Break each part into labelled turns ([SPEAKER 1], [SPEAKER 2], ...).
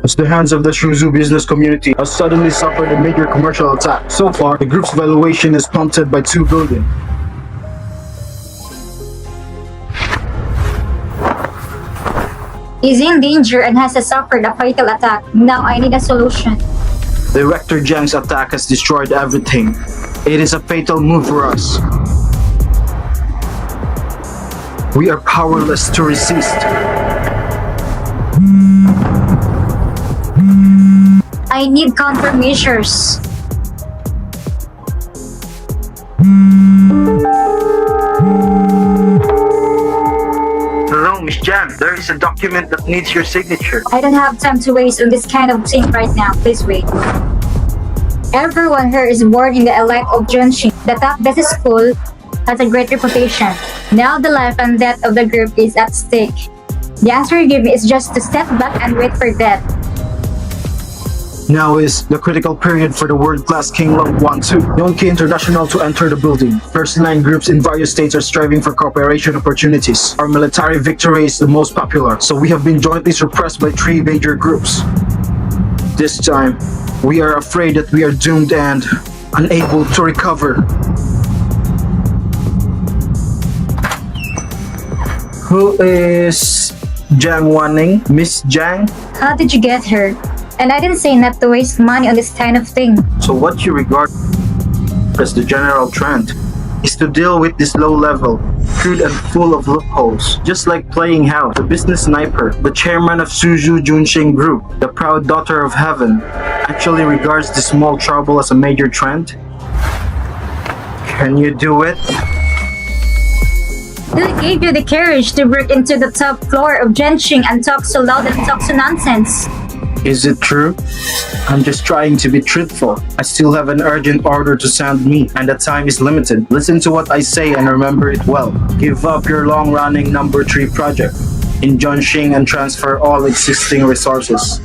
[SPEAKER 1] as the hands of the Shuzu business community has suddenly suffered a major commercial attack. So far, the group's valuation is plummeted by 2 billion.
[SPEAKER 2] Is in danger and has suffered a fatal attack. Now I need a solution.
[SPEAKER 1] Director Jiang's attack has destroyed everything. It is a fatal move for us. We are powerless to resist.
[SPEAKER 2] I need countermeasures.
[SPEAKER 1] Hello, Miss Jiang. There is a document that needs your signature.
[SPEAKER 2] I don't have time to waste on this kind of thing right now. Please wait. Everyone here is born in the elite of Junxing. The top business school has a great reputation. Now the life and death of the group is at stake. The answer you give me is just to step back and wait for death.
[SPEAKER 1] Now is the critical period for the world-class King Long Wan 2, Yonki International, to enter the building. First 9 groups in various states are striving for cooperation opportunities. Our military victory is the most popular, so we have been jointly suppressed by 3 major groups. This time, we are afraid that we are doomed and unable to recover. Who is Jiang Wanning? Miss Jiang?
[SPEAKER 2] How did you get her? And I didn't say not to waste money on this kind of thing.
[SPEAKER 1] So what you regard as the general trend is to deal with this low level, crude and full of loopholes. Just like playing house, the business sniper, the chairman of Suzhou Junxing Group, the proud daughter of heaven, actually regards this small trouble as a major trend? Can you do it?
[SPEAKER 2] Who gave you the courage to break into the top floor of Junxing and talk so loud and talk so nonsense?
[SPEAKER 1] Is it true? I'm just trying to be truthful. I still have an urgent order to send me, and the time is limited. Listen to what I say and remember it well. Give up your long-running number 3 project in Junxing and transfer all existing resources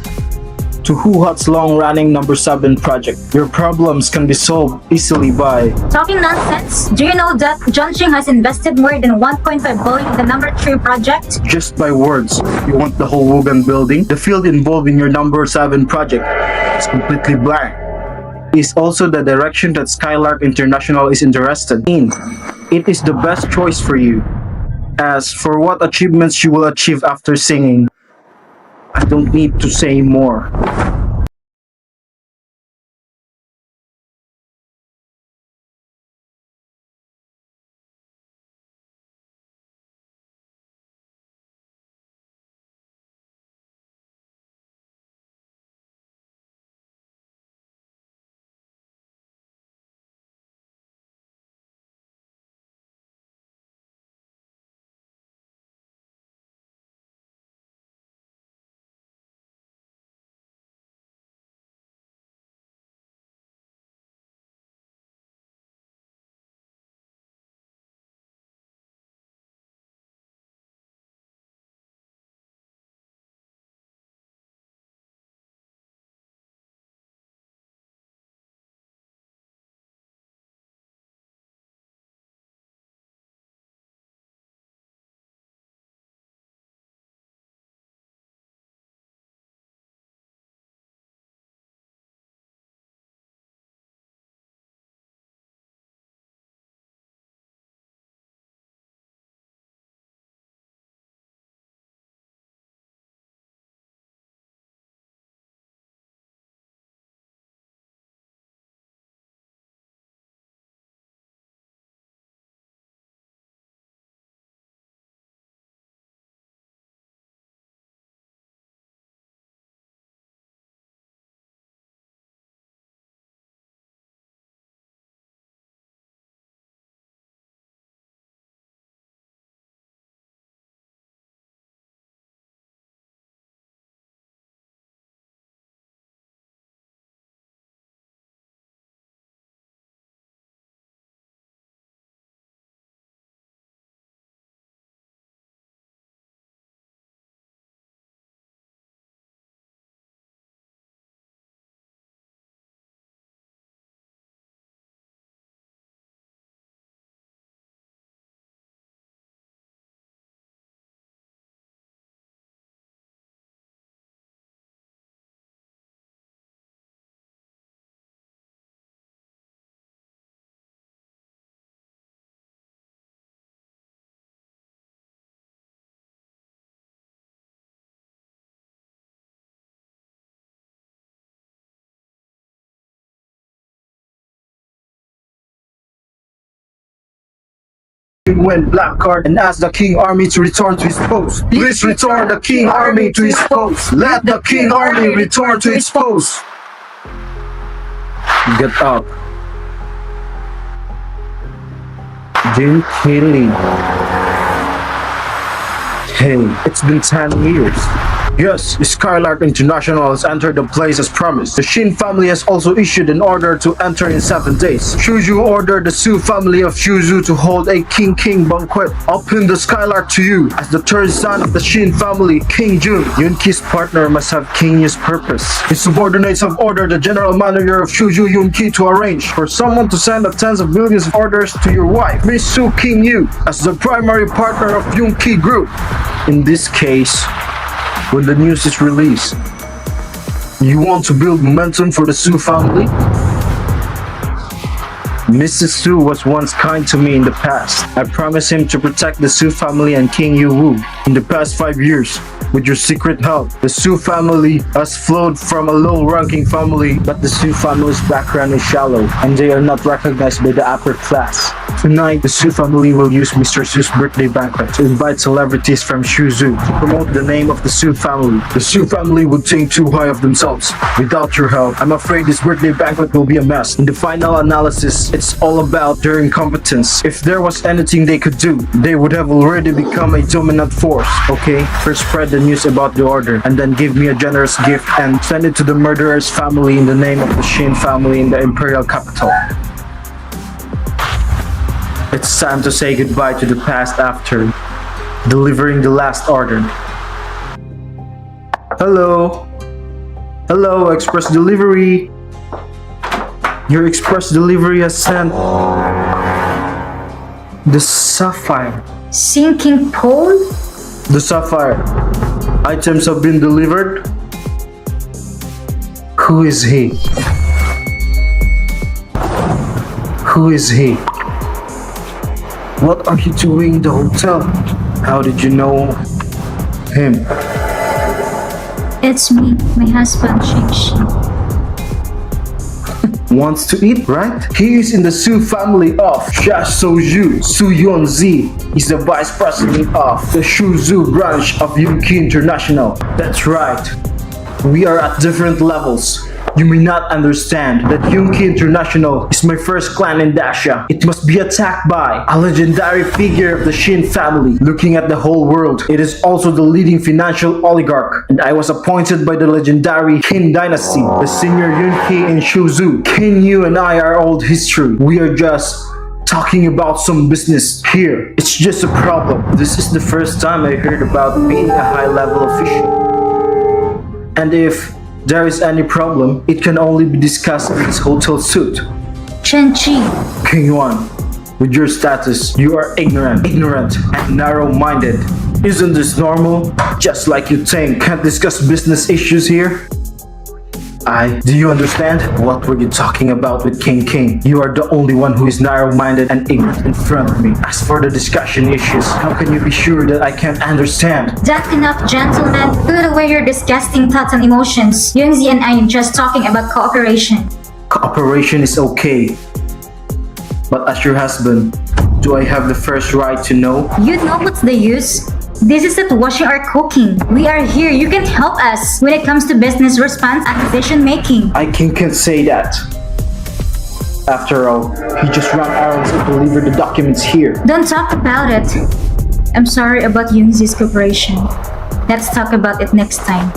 [SPEAKER 1] to Huhat's long-running number 7 project. Your problems can be solved easily by
[SPEAKER 2] Talking nonsense? Do you know that Junxing has invested more than 1.5 billion in the number 3 project?
[SPEAKER 1] just by words. You want the whole Wugan building? The field involved in your number 7 project is completely blank. Is also the direction that Skylark International is interested in. It is the best choice for you. As for what achievements you will achieve after singing, I don't need to say more. Shuangwen black card and ask the king army to return to his post. Please return the king army to his post. Let the king army return to its post. Get up. Jin Kelly. Hey, it's been 10 years. Yes, Skylark International has entered the place as promised. The Shen family has also issued an order to enter in 7 days. Shuju ordered the Su family of Shuzu to hold a king banquet. I'll pin the Skylark to you as the third son of the Shen family, Qingjun. Yunqi's partner must have Qing's purpose. His subordinates have ordered the general manager of Shuju Yunqi to arrange for someone to send tens of millions of orders to your wife, Miss Su Qingyu, as the primary partner of Yunqi Group. In this case, when the news is released, you want to build momentum for the Su family? Mrs. Su was once kind to me in the past. I promised him to protect the Su family and King Yu Wu. In the past 5 years, with your secret help, the Su family has flowed from a low-ranking family, but the Su family's background is shallow, and they are not recognized by the upper class. Tonight, the Su family will use Mr. Su's birthday banquet to invite celebrities from Shuzu to promote the name of the Su family. The Su family would think too high of themselves. Without your help, I'm afraid this birthday banquet will be a mess. In the final analysis, it's all about their incompetence. If there was anything they could do, they would have already become a dominant force. Okay, first spread the news about the order, and then give me a generous gift and send it to the murderer's family in the name of the Shen family in the Imperial capital. It's time to say goodbye to the past after delivering the last order. Hello? Hello, express delivery. Your express delivery has sent the sapphire.
[SPEAKER 2] Sinking pole?
[SPEAKER 1] The sapphire. Items have been delivered. Who is he? Who is he? What are you doing in the hotel? How did you know him?
[SPEAKER 2] It's me, my husband, Shen.
[SPEAKER 1] Wants to eat, right? He is in the Su family of Soju Su Yunzi. He's the vice president of the Shuzu branch of Yunqi International. That's right. We are at different levels. You may not understand that Yunqi International is my first clan in Dacia. It must be attacked by a legendary figure of the Shen family. Looking at the whole world, it is also the leading financial oligarch, and I was appointed by the legendary Qin dynasty, the senior Yunqi in Shuzu. Qin Yu and I are old history. We are just talking about some business here. It's just a problem. This is the first time I heard about being a high-level official. And if there is any problem, it can only be discussed in this hotel suite.
[SPEAKER 2] Chen Chi.
[SPEAKER 1] King Yuan, with your status, you are ignorant and narrow-minded. Isn't this normal? Just like you think, can't discuss business issues here? Do you understand? What were you talking about with King? You are the only one who is narrow-minded and ignorant in front of me. As for the discussion issues, how can you be sure that I can't understand?
[SPEAKER 2] That's enough, gentlemen. Put away your disgusting thoughts and emotions. Yunzi and I are just talking about cooperation.
[SPEAKER 1] Cooperation is okay. But as your husband, do I have the first right to know?
[SPEAKER 2] You know what's the use? This is not washing or cooking. We are here. You can help us when it comes to business response and decision making.
[SPEAKER 1] I can't say that. After all, he just ran errands and delivered the documents here.
[SPEAKER 2] Don't talk about it. I'm sorry about Yunzi's cooperation. Let's talk about it next time.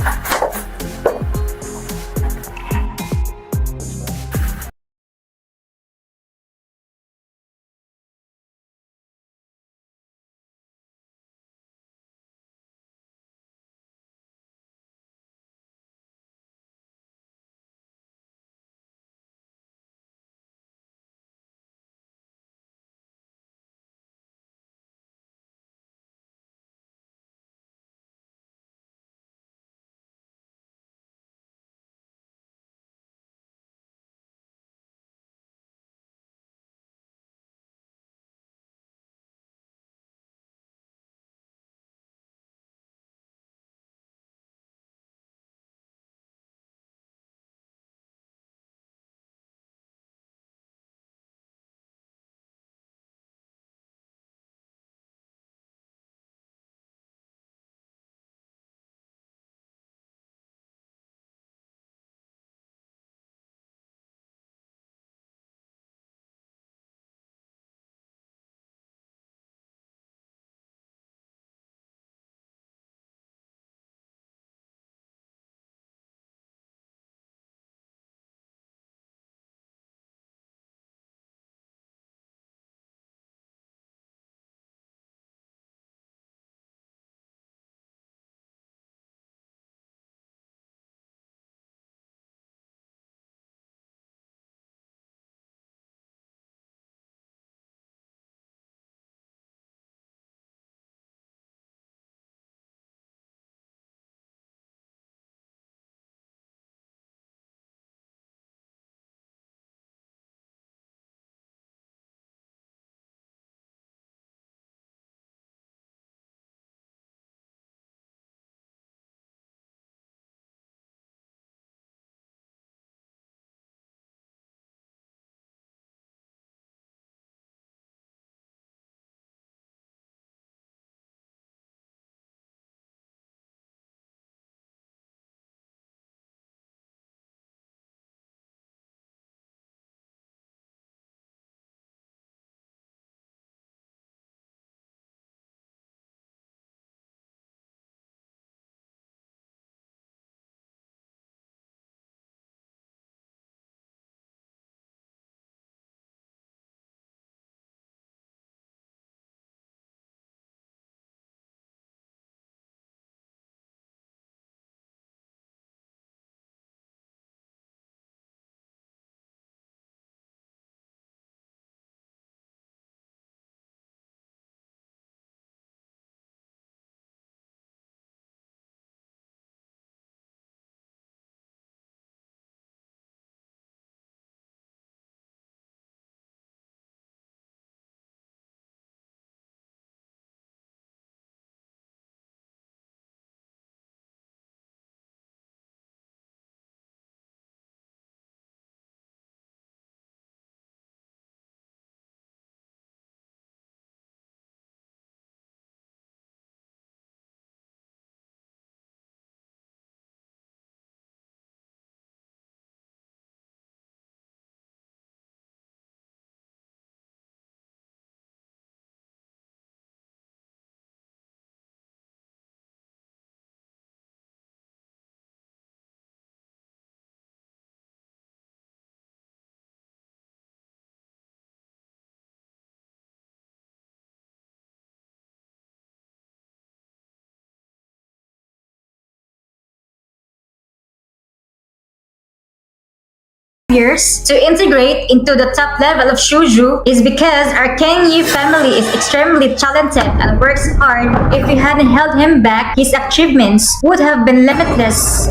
[SPEAKER 2] years to integrate into the top level of Shuju is because our King Yi family is extremely talented and works hard. If we hadn't held him back, his achievements would have been limitless.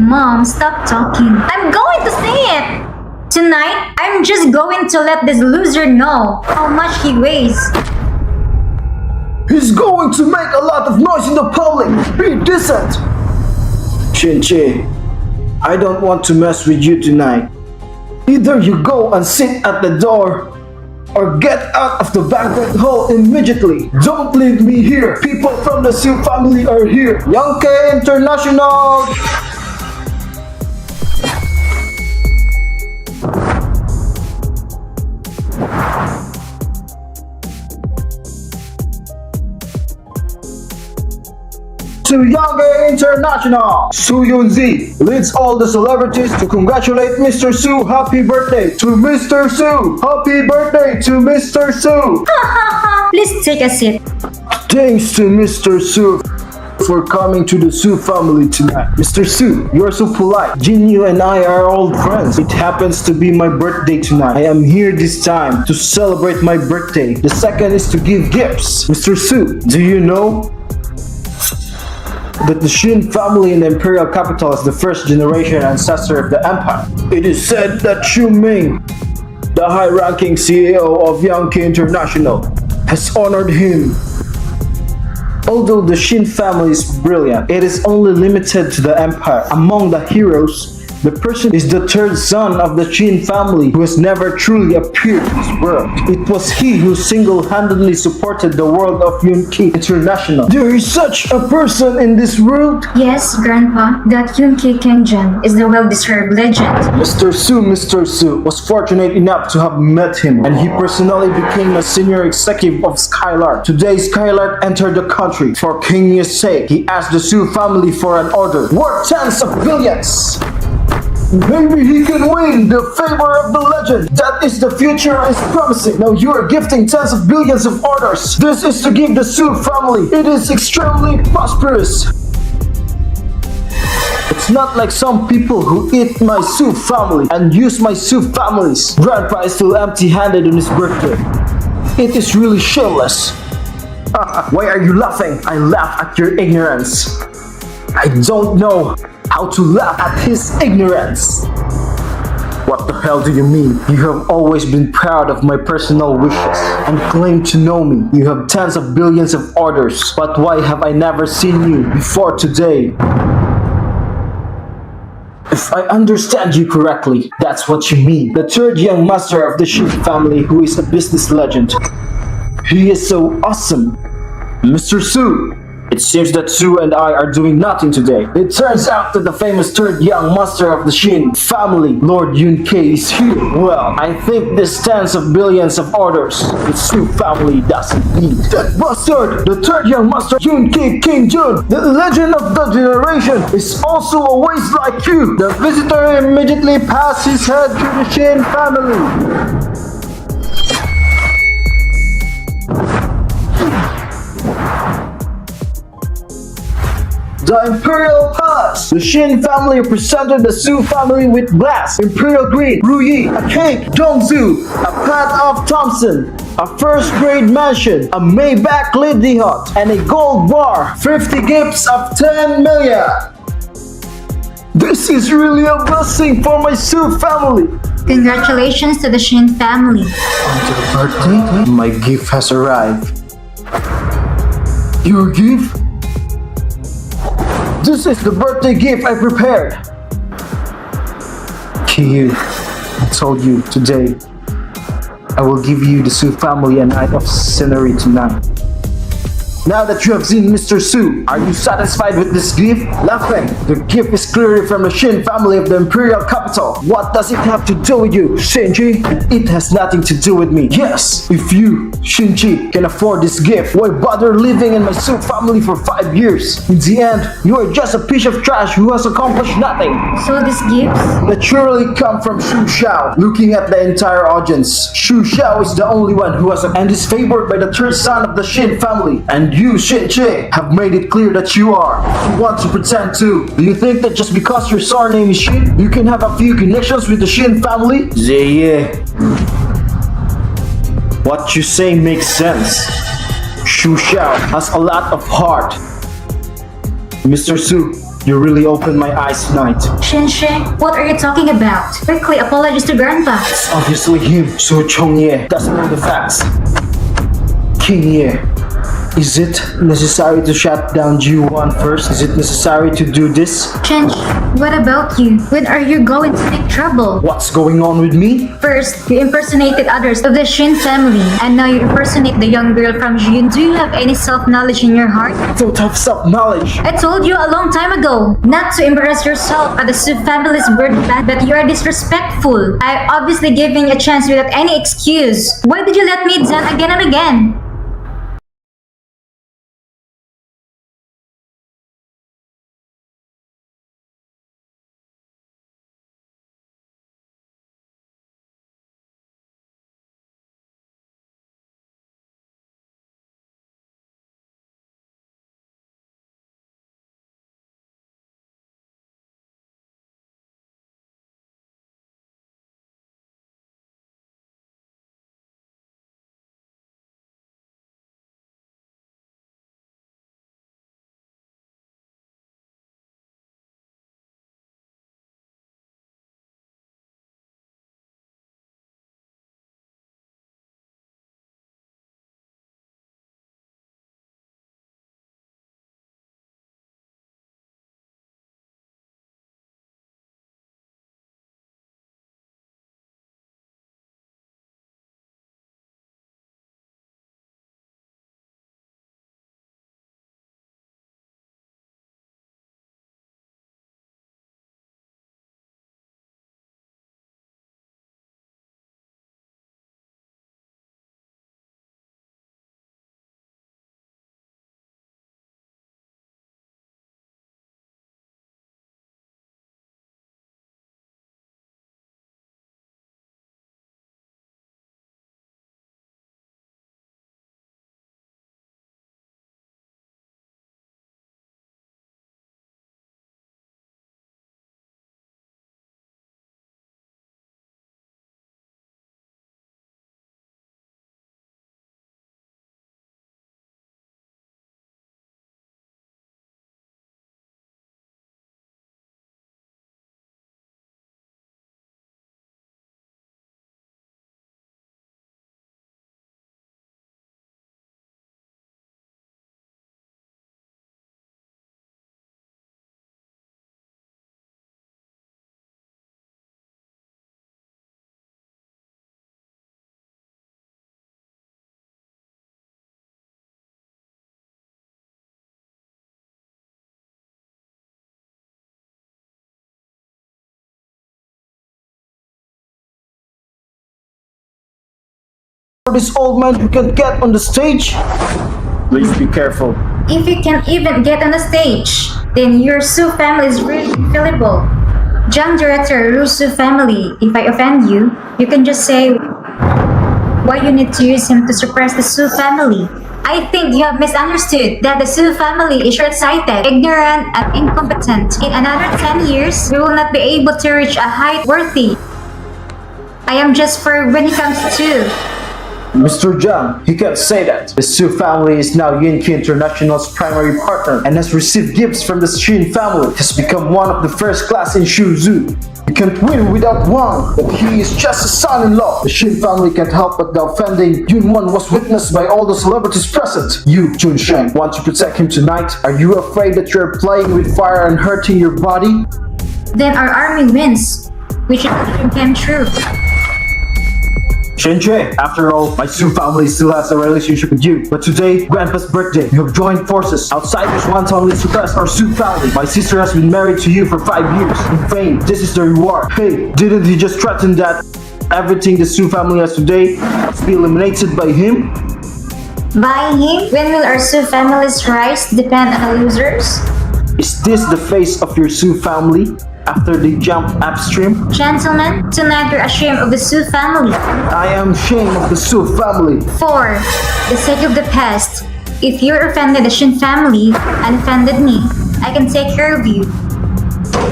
[SPEAKER 2] Mom, stop talking. I'm going to say it! Tonight, I'm just going to let this loser know how much he weighs.
[SPEAKER 1] He's going to make a lot of noise in the public. Be decent. Shin-chi, I don't want to mess with you tonight. Either you go and sit at the door or get out of the banquet hall immediately. Don't leave me here. People from the Su family are here. Yankee International! Shuangwen International. Su Yunzi leads all the celebrities to congratulate Mr. Su. Happy birthday to Mr. Su. Happy birthday to Mr. Su.
[SPEAKER 2] Please take a seat.
[SPEAKER 1] Thanks to Mr. Su for coming to the Su family tonight. Mr. Su, you are so polite. Jinyu and I are old friends. It happens to be my birthday tonight. I am here this time to celebrate my birthday. The second is to give gifts. Mr. Su, do you know that the Shen family in the Imperial capital is the first generation ancestor of the empire? It is said that Xu Ming, the high-ranking CEO of Yankee International, has honored him. Although the Shen family is brilliant, it is only limited to the empire. Among the heroes, the person is the third son of the Shen family who has never truly appeared in this world. It was he who single-handedly supported the world of Yankee International. There is such a person in this world?
[SPEAKER 2] Yes, Grandpa, that Yunki Qingjun is the well-deserved legend.
[SPEAKER 1] Mr. Su was fortunate enough to have met him, and he personally became a senior executive of Skylark. Today, Skylark entered the country. For King Yi's sake, he asked the Su family for an order worth tens of billions. Maybe he can win the favor of the legend. That is the future is promising. Now you are gifting tens of billions of orders. This is to give the Su family. It is extremely prosperous. It's not like some people who eat my Su family and use my Su families. Grandpa is still empty-handed on his birthday. It is really shameless. Why are you laughing? I laugh at your ignorance. I don't know how to laugh at his ignorance. What the hell do you mean? You have always been proud of my personal wishes and claim to know me. You have tens of billions of orders, but why have I never seen you before today? If I understand you correctly, that's what you mean. The third young master of the Shen family who is a business legend. He is so awesome. Mr. Su, it seems that Su and I are doing nothing today. It turns out that the famous third young master of the Shen family, Lord Yun Kei, is here. Well, I think this tens of billions of orders the Su family doesn't need. That bastard, the third young master Yun Kei Qingjun, the legend of the generation, is also a waste like you. The visitor immediately passed his head to the Shen family. The Imperial Palace. The Shen family presented the Su family with glass, Imperial green, Ruyi, a cake, Dongzu, a pat of Thompson, a first-grade mansion, a Maybach Lady Hut, and a gold bar. 50 gifts of 10 million. This is really a blessing for my Su family.
[SPEAKER 2] Congratulations to the Shen family.
[SPEAKER 1] On your birthday, my gift has arrived. Your gift? This is the birthday gift I prepared. Kiyu, I told you today, I will give you the Su family a night of scenery tonight. Now that you have seen Mr. Su, are you satisfied with this gift? Laughing, the gift is clearly from the Shen family of the Imperial capital. What does it have to do with you, Shinji? It has nothing to do with me. Yes, if you, Shinji, can afford this gift, why bother living in my Su family for 5 years? In the end, you are just a piece of trash who has accomplished nothing.
[SPEAKER 2] So these gifts
[SPEAKER 1] naturally come from Shu Xiao. Looking at the entire audience, Shu Xiao is the only one who has and is favored by the third son of the Shen family. And you, Shen, have made it clear that you are. You want to pretend too. Do you think that just because your surname is Shen, you can have a few connections with the Shen family? Yeah. What you say makes sense. Shu Xiao has a lot of heart. Mr. Su, you really opened my eyes tonight.
[SPEAKER 2] Shen, what are you talking about? Quickly apologize to Grandpa.
[SPEAKER 1] It's obviously him. Su Chongye doesn't know the facts. King Ye, is it necessary to shut down G1 first? Is it necessary to do this?
[SPEAKER 2] Shen, what about you? When are you going to make trouble?
[SPEAKER 1] What's going on with me?
[SPEAKER 2] First, you impersonated others of the Shen family, and now you impersonate the young girl from Jun. Do you have any self-knowledge in your heart?
[SPEAKER 1] I don't have self-knowledge.
[SPEAKER 2] I told you a long time ago not to embarrass yourself at the Su family's birthday, but you are disrespectful. I obviously giving you a chance without any excuse. Why did you let me down again and again?
[SPEAKER 1] For this old man who can get on the stage? Please be careful.
[SPEAKER 2] If you can even get on the stage, then your Su family is really infallible. Young director Ru Su family, if I offend you, you can just say why you need to use him to suppress the Su family. I think you have misunderstood that the Su family is short-sighted, ignorant, and incompetent. In another 10 years, we will not be able to reach a height worthy. I am just for when it comes to
[SPEAKER 1] Mr. Zhang, he can't say that. The Su family is now Yinki International's primary partner and has received gifts from the Shen family. Has become one of the first class in Shuzhou. He can't win without Wang, but he is just a son-in-law. The Shen family can't help but the offending Yunwan was witnessed by all the celebrities present. You, Junsheng, want to protect him tonight? Are you afraid that you're playing with fire and hurting your body?
[SPEAKER 2] then our army wins, which dream came true.
[SPEAKER 1] Shenjue, after all, my Su family still has a relationship with you. But today, Grandpa's birthday, you have joined forces. Outsiders want to only suppress our Su family. My sister has been married to you for 5 years. In vain, this is the reward. Hey, didn't he just threaten that everything the Su family has today must be eliminated by him?
[SPEAKER 2] By him? When will our Su family's rise depend on the losers?
[SPEAKER 1] Is this the face of your Su family after they jumped upstream?
[SPEAKER 2] Gentlemen, tonight you're ashamed of the Su family.
[SPEAKER 1] I am ashamed of the Su family.
[SPEAKER 2] For the sake of the past, If you offended the Shen family and offended me, I can take care of you.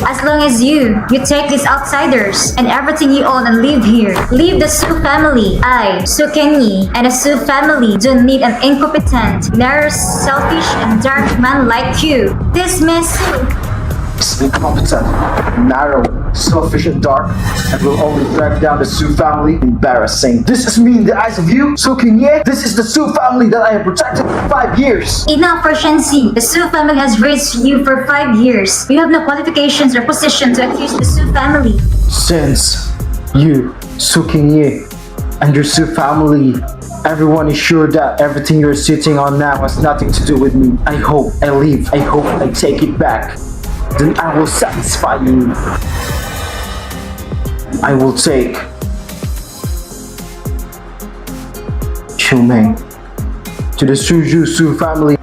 [SPEAKER 2] As long as you take these outsiders and everything you own and live here. Leave the Su family. I, Su Kenyi, and the Su family don't need an incompetent, narrow, selfish, and dark man like you. Dismiss Su.
[SPEAKER 1] It's incompetent, narrow, selfish and dark, and will only drag down the Su family. Embarrassing. This is me in the eyes of you, Su Qingjun. This is the Su family that I have protected for 5 years.
[SPEAKER 2] Enough for Shenzi. The Su family has raised you for 5 years. You have no qualifications or position to accuse the Su family.
[SPEAKER 1] Since you, Su Qingjun, and your Su family, everyone is sure that everything you're sitting on now has nothing to do with me. I hope I leave. I hope I take it back. Then I will satisfy you. I will take Shumeng to the Suzhou Su family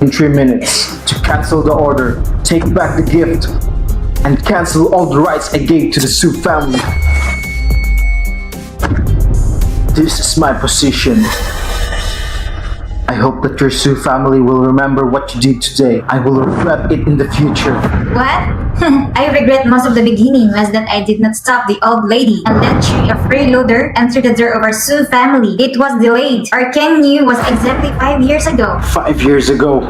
[SPEAKER 1] in 3 minutes to cancel the order, take back the gift, and cancel all the rights I gave to the Su family. This is my position. I hope that your Su family will remember what you did today. I will regret it in the future.
[SPEAKER 2] What? I regret most of the beginning was that I did not stop the old lady and let you, a freeloader, enter the door of our Su family. It was delayed. Our Kenyu was exactly 5 years ago.
[SPEAKER 1] 5 years ago,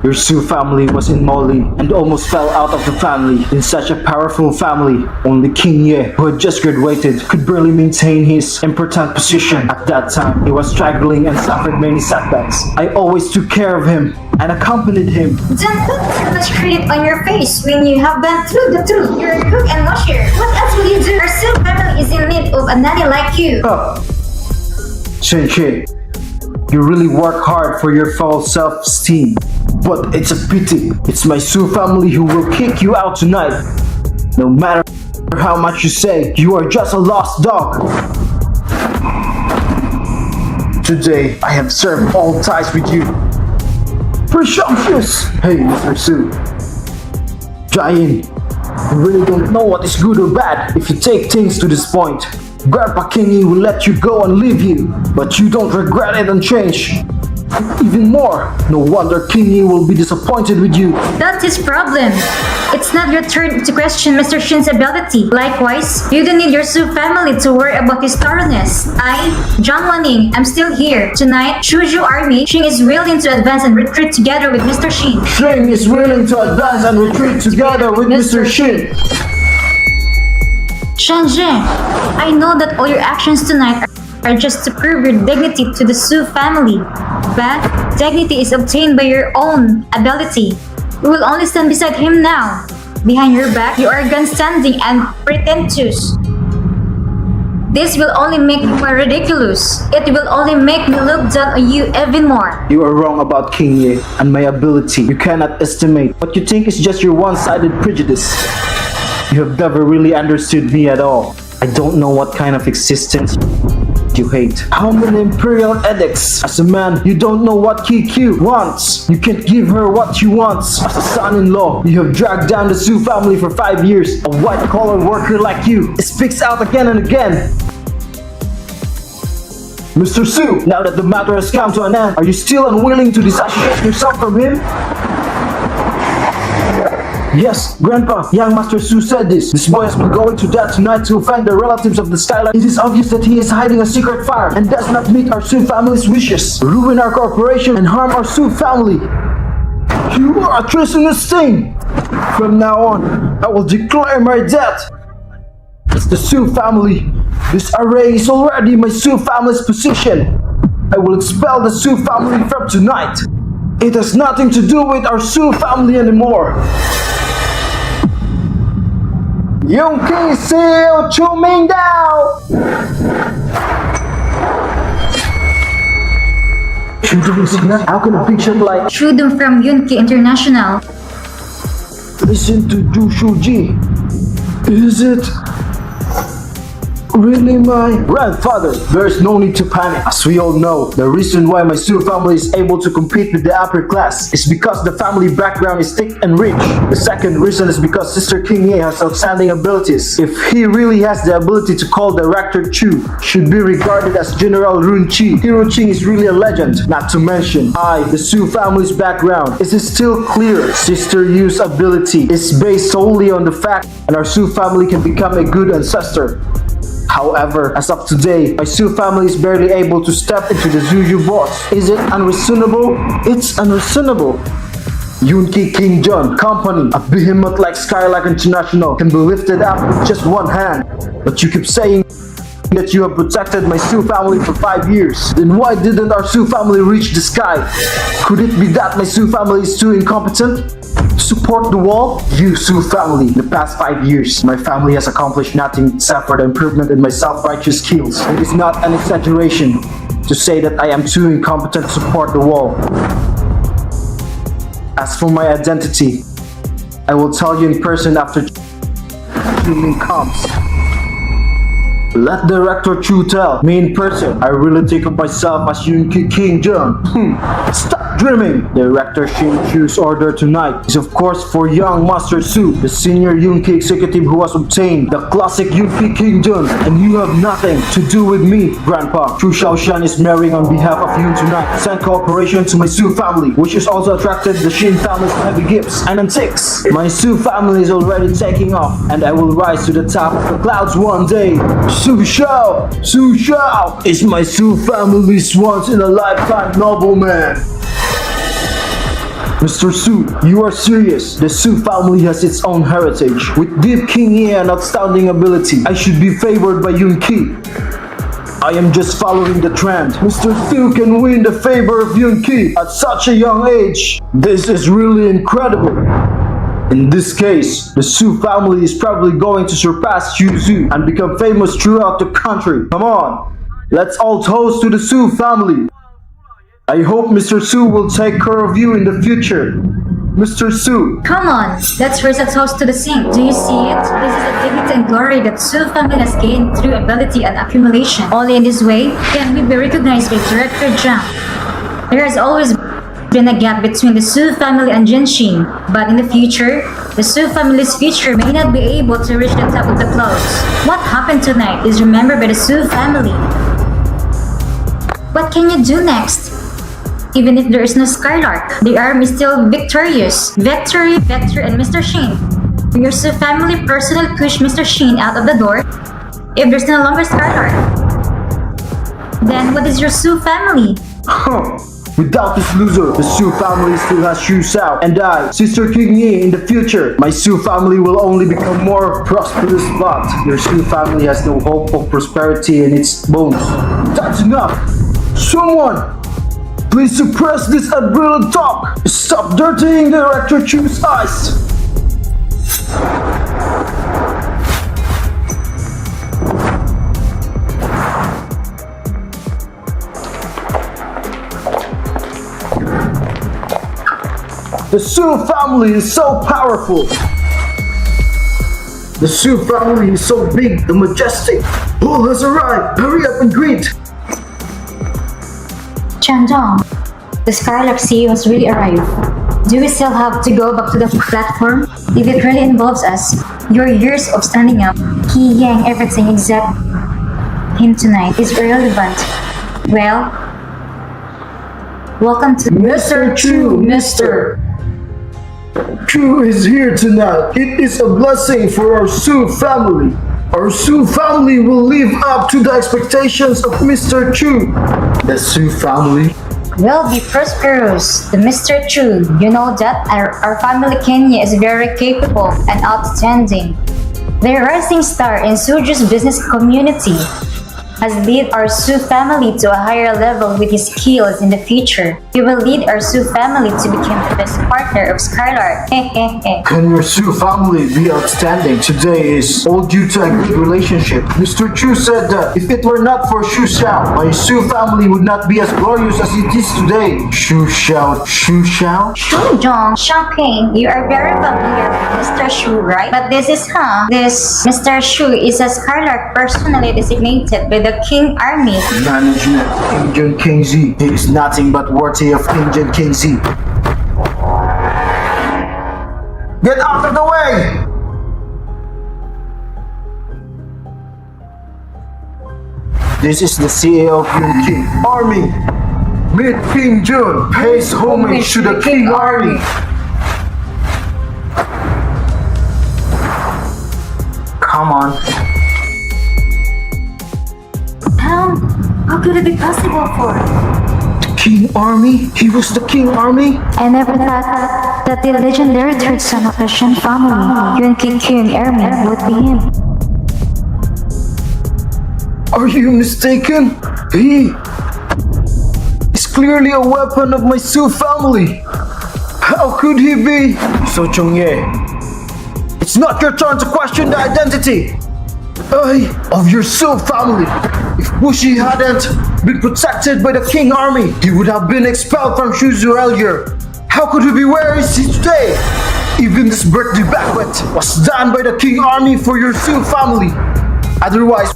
[SPEAKER 1] your Su family was in Moli and almost fell out of the family. In such a powerful family, only King Ye, who had just graduated, could barely maintain his important position. At that time, he was struggling and suffered many setbacks. I always took care of him and accompanied him.
[SPEAKER 2] Don't put too much credit on your face when you have gone through the truth. You're a cook and washer. What else will you do? Our Su family is in need of a nanny like you.
[SPEAKER 1] Shen, you really work hard for your false self-esteem. But it's a pity. It's my Su family who will kick you out tonight. No matter how much you say, you are just a lost dog. Today, I have served all ties with you. Presumptuous! Hey, Mr. Su. Giant, you really don't know what is good or bad if you take things to this point. Grandpa Kingy will let you go and leave you, but you don't regret it and change. Even more, no wonder Kingy will be disappointed with you.
[SPEAKER 2] That's his problem. It's not your turn to question Mr. Shin's ability. Likewise, you don't need your Su family to worry about his thoroughness. I, Zhang Wanning, am still here. Tonight, Shuju Army, Shin is willing to advance and retreat together with Mr. Shin.
[SPEAKER 1] Shin is willing to advance and retreat together with Mr. Shin.
[SPEAKER 2] Shanzhen, I know that all your actions tonight are just to prove your dignity to the Su family. But dignity is obtained by your own ability. We will only stand beside him now. Behind your back, you are grandstanding and pretentious. This will only make you more ridiculous. It will only make me look down on you even more.
[SPEAKER 1] You are wrong about King Ye and my ability. You cannot estimate. What you think is just your one-sided prejudice. You have never really understood me at all. I don't know what kind of existence you hate. How many Imperial edicts? As a man, you don't know what KQ wants. You can't give her what she wants. As a son-in-law, you have dragged down the Su family for 5 years. A white-collar worker like you speaks out again and again. Mr. Su, now that the matter has come to an end, are you still unwilling to disassociate yourself from him? Yes, Grandpa, young Master Su said this. This boy has been going to death tonight to offend the relatives of the Skylark. It is obvious that he is hiding a secret fire and does not meet our Su family's wishes, ruin our corporation, and harm our Su family. You are a treasonous thing! From now on, I will declare my death. It's the Su family. This array is already my Su family's position. I will expel the Su family from tonight. It has nothing to do with our Su family anymore. Yung King Seal Chuming Dao! How can a big shot like
[SPEAKER 2] Shudum from Yunki International.
[SPEAKER 1] listen to Du Shuji? Is it really my grandfather. There's no need to panic. As we all know, the reason why my Su family is able to compete with the upper class is because the family background is thick and rich. The second reason is because Sister King Ye has outstanding abilities. If he really has the ability to call Director Chu, should be regarded as General Run Chi. Hero Ching is really a legend. Not to mention, the Su family's background is still clear. Sister Yu's ability is based solely on the fact that our Su family can become a good ancestor. However, as of today, my Su family is barely able to step into the Zuyu boss. Is it unreasonable? It's unreasonable. Yunki Qingjun Company, a behemoth like Skylark International, can be lifted up with just one hand. But you keep saying that you have protected my Su family for 5 years. Then why didn't our Su family reach the sky? Could it be that my Su family is too incompetent to support the wall? You Su family, in the past 5 years, my family has accomplished nothing except for the improvement in my self-righteous skills. It is not an exaggeration to say that I am too incompetent to support the wall. As for my identity, I will tell you in person after Chuning comes. Let Director Chu tell me in person. I really think of myself as Yunki Qingjun. Stop dreaming! Director Shin Chu's order tonight is of course for young Master Su, the senior Yunki executive who has obtained the classic Yunki Qingjun, and you have nothing to do with me, Grandpa. Chu Shaoshan is marrying on behalf of you tonight. Send cooperation to my Su family, which has also attracted the Shin family's heavy gifts and antiques. My Su family is already taking off, and I will rise to the top of the clouds one day. Su Shao is my Su family's once in a lifetime nobleman. Mr. Su, you are serious. The Su family has its own heritage. With deep King Ye and outstanding ability, I should be favored by Yun Ki. I am just following the trend. Mr. Su can win the favor of Yun Ki at such a young age. This is really incredible. In this case, the Su family is probably going to surpass Yu Su and become famous throughout the country. Come on, let's all toast to the Su family. I hope Mr. Su will take care of you in the future. Mr. Su.
[SPEAKER 2] Come on, let's raise a toast to the sink. Do you see it? This is the dignity and glory that Su family has gained through ability and accumulation. Only in this way can we be recognized by Director Zhang. There has always been a gap between the Su family and Jinshin, but in the future, the Su family's future may not be able to reach the top of the clouds. What happened tonight is remembered by the Su family. What can you do next? Even if there is no Skylark, the army is still victorious. Victory, Vector, and Mr. Shin. Will your Su family personally push Mr. Shin out of the door if there's no longer Skylark? Then what is your Su family?
[SPEAKER 1] Without this loser, the Su family still has Shu Xiao and I, Sister King Ye in the future. My Su family will only become more prosperous, but your Su family has no hope of prosperity in its bones. That's enough! Someone! Please suppress this unbridled talk! Stop dirtying Director Chu's eyes! The Su family is so powerful. The Su family is so big and majestic. Bull has arrived. Hurry up and greet.
[SPEAKER 2] Chandong, the Skylark CEO has really arrived. Do we still have to go back to the platform? If it really involves us, your years of standing up, He Yang everything except him tonight is irrelevant. Well, welcome to
[SPEAKER 1] Mr. Chu, Mr. Chu is here tonight. It is a blessing for our Su family. Our Su family will live up to the expectations of Mr. Chu. The Su family
[SPEAKER 2] will be prosperous. The Mr. Chu, you know that our family Kenya is very capable and outstanding. They're a rising star in Suju's business community. has led our Su family to a higher level with his skills in the future. He will lead our Su family to become the best partner of Skylark.
[SPEAKER 1] Can your Su family be outstanding? Today is all due to a good relationship. Mr. Chu said that if it were not for Shu Xiao, my Su family would not be as glorious as it is today. Shu Xiao?
[SPEAKER 2] Qingjun, shocking. You are very familiar with Mr. Shu, right? But this Mr. Shu is a Skylark personally designated by the King Army.
[SPEAKER 1] Management, Qingjun King Z. He is nothing but worthy of Qingjun King Z. Get out of the way! This is the CEO of your King Army. Meet King Jun, pays homage to the King Army. Come on.
[SPEAKER 2] How could it be possible for?
[SPEAKER 1] The King Army? He was the King Army?
[SPEAKER 2] I never thought that the legendary third son of the Shen family, Yun King Army, would be him.
[SPEAKER 1] Are you mistaken? He is clearly a weapon of my Su family. How could he be? So Chongye, it's not your turn to question the identity of your Su family. If Bushi hadn't been protected by the King Army, he would have been expelled from Shuzu earlier. How could he be where is he today? Even this birthday banquet was done by the King Army for your Su family. Otherwise,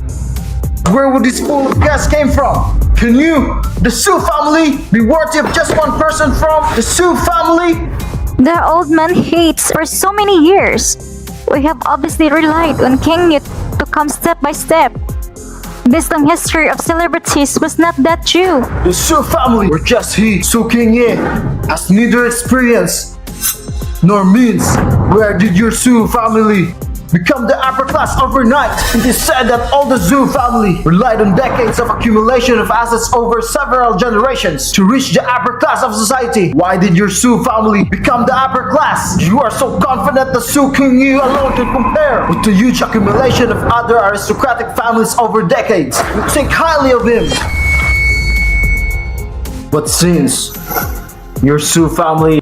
[SPEAKER 1] where would this pool of guests came from? Can you, the Su family, be worthy of just one person from the Su family?
[SPEAKER 2] The old man hates for so many years. We have obviously relied on King Yu to come step by step. This long history of celebrities was not that true.
[SPEAKER 1] The Su family were just he, Su King Ye, has neither experience nor means. Where did your Su family become the upper class overnight? It is said that all the Zhu family relied on decades of accumulation of assets over several generations to reach the upper class of society. Why did your Su family become the upper class? You are so confident the Su King Yu alone can compare with the huge accumulation of other aristocratic families over decades. You think highly of him. But since your Su family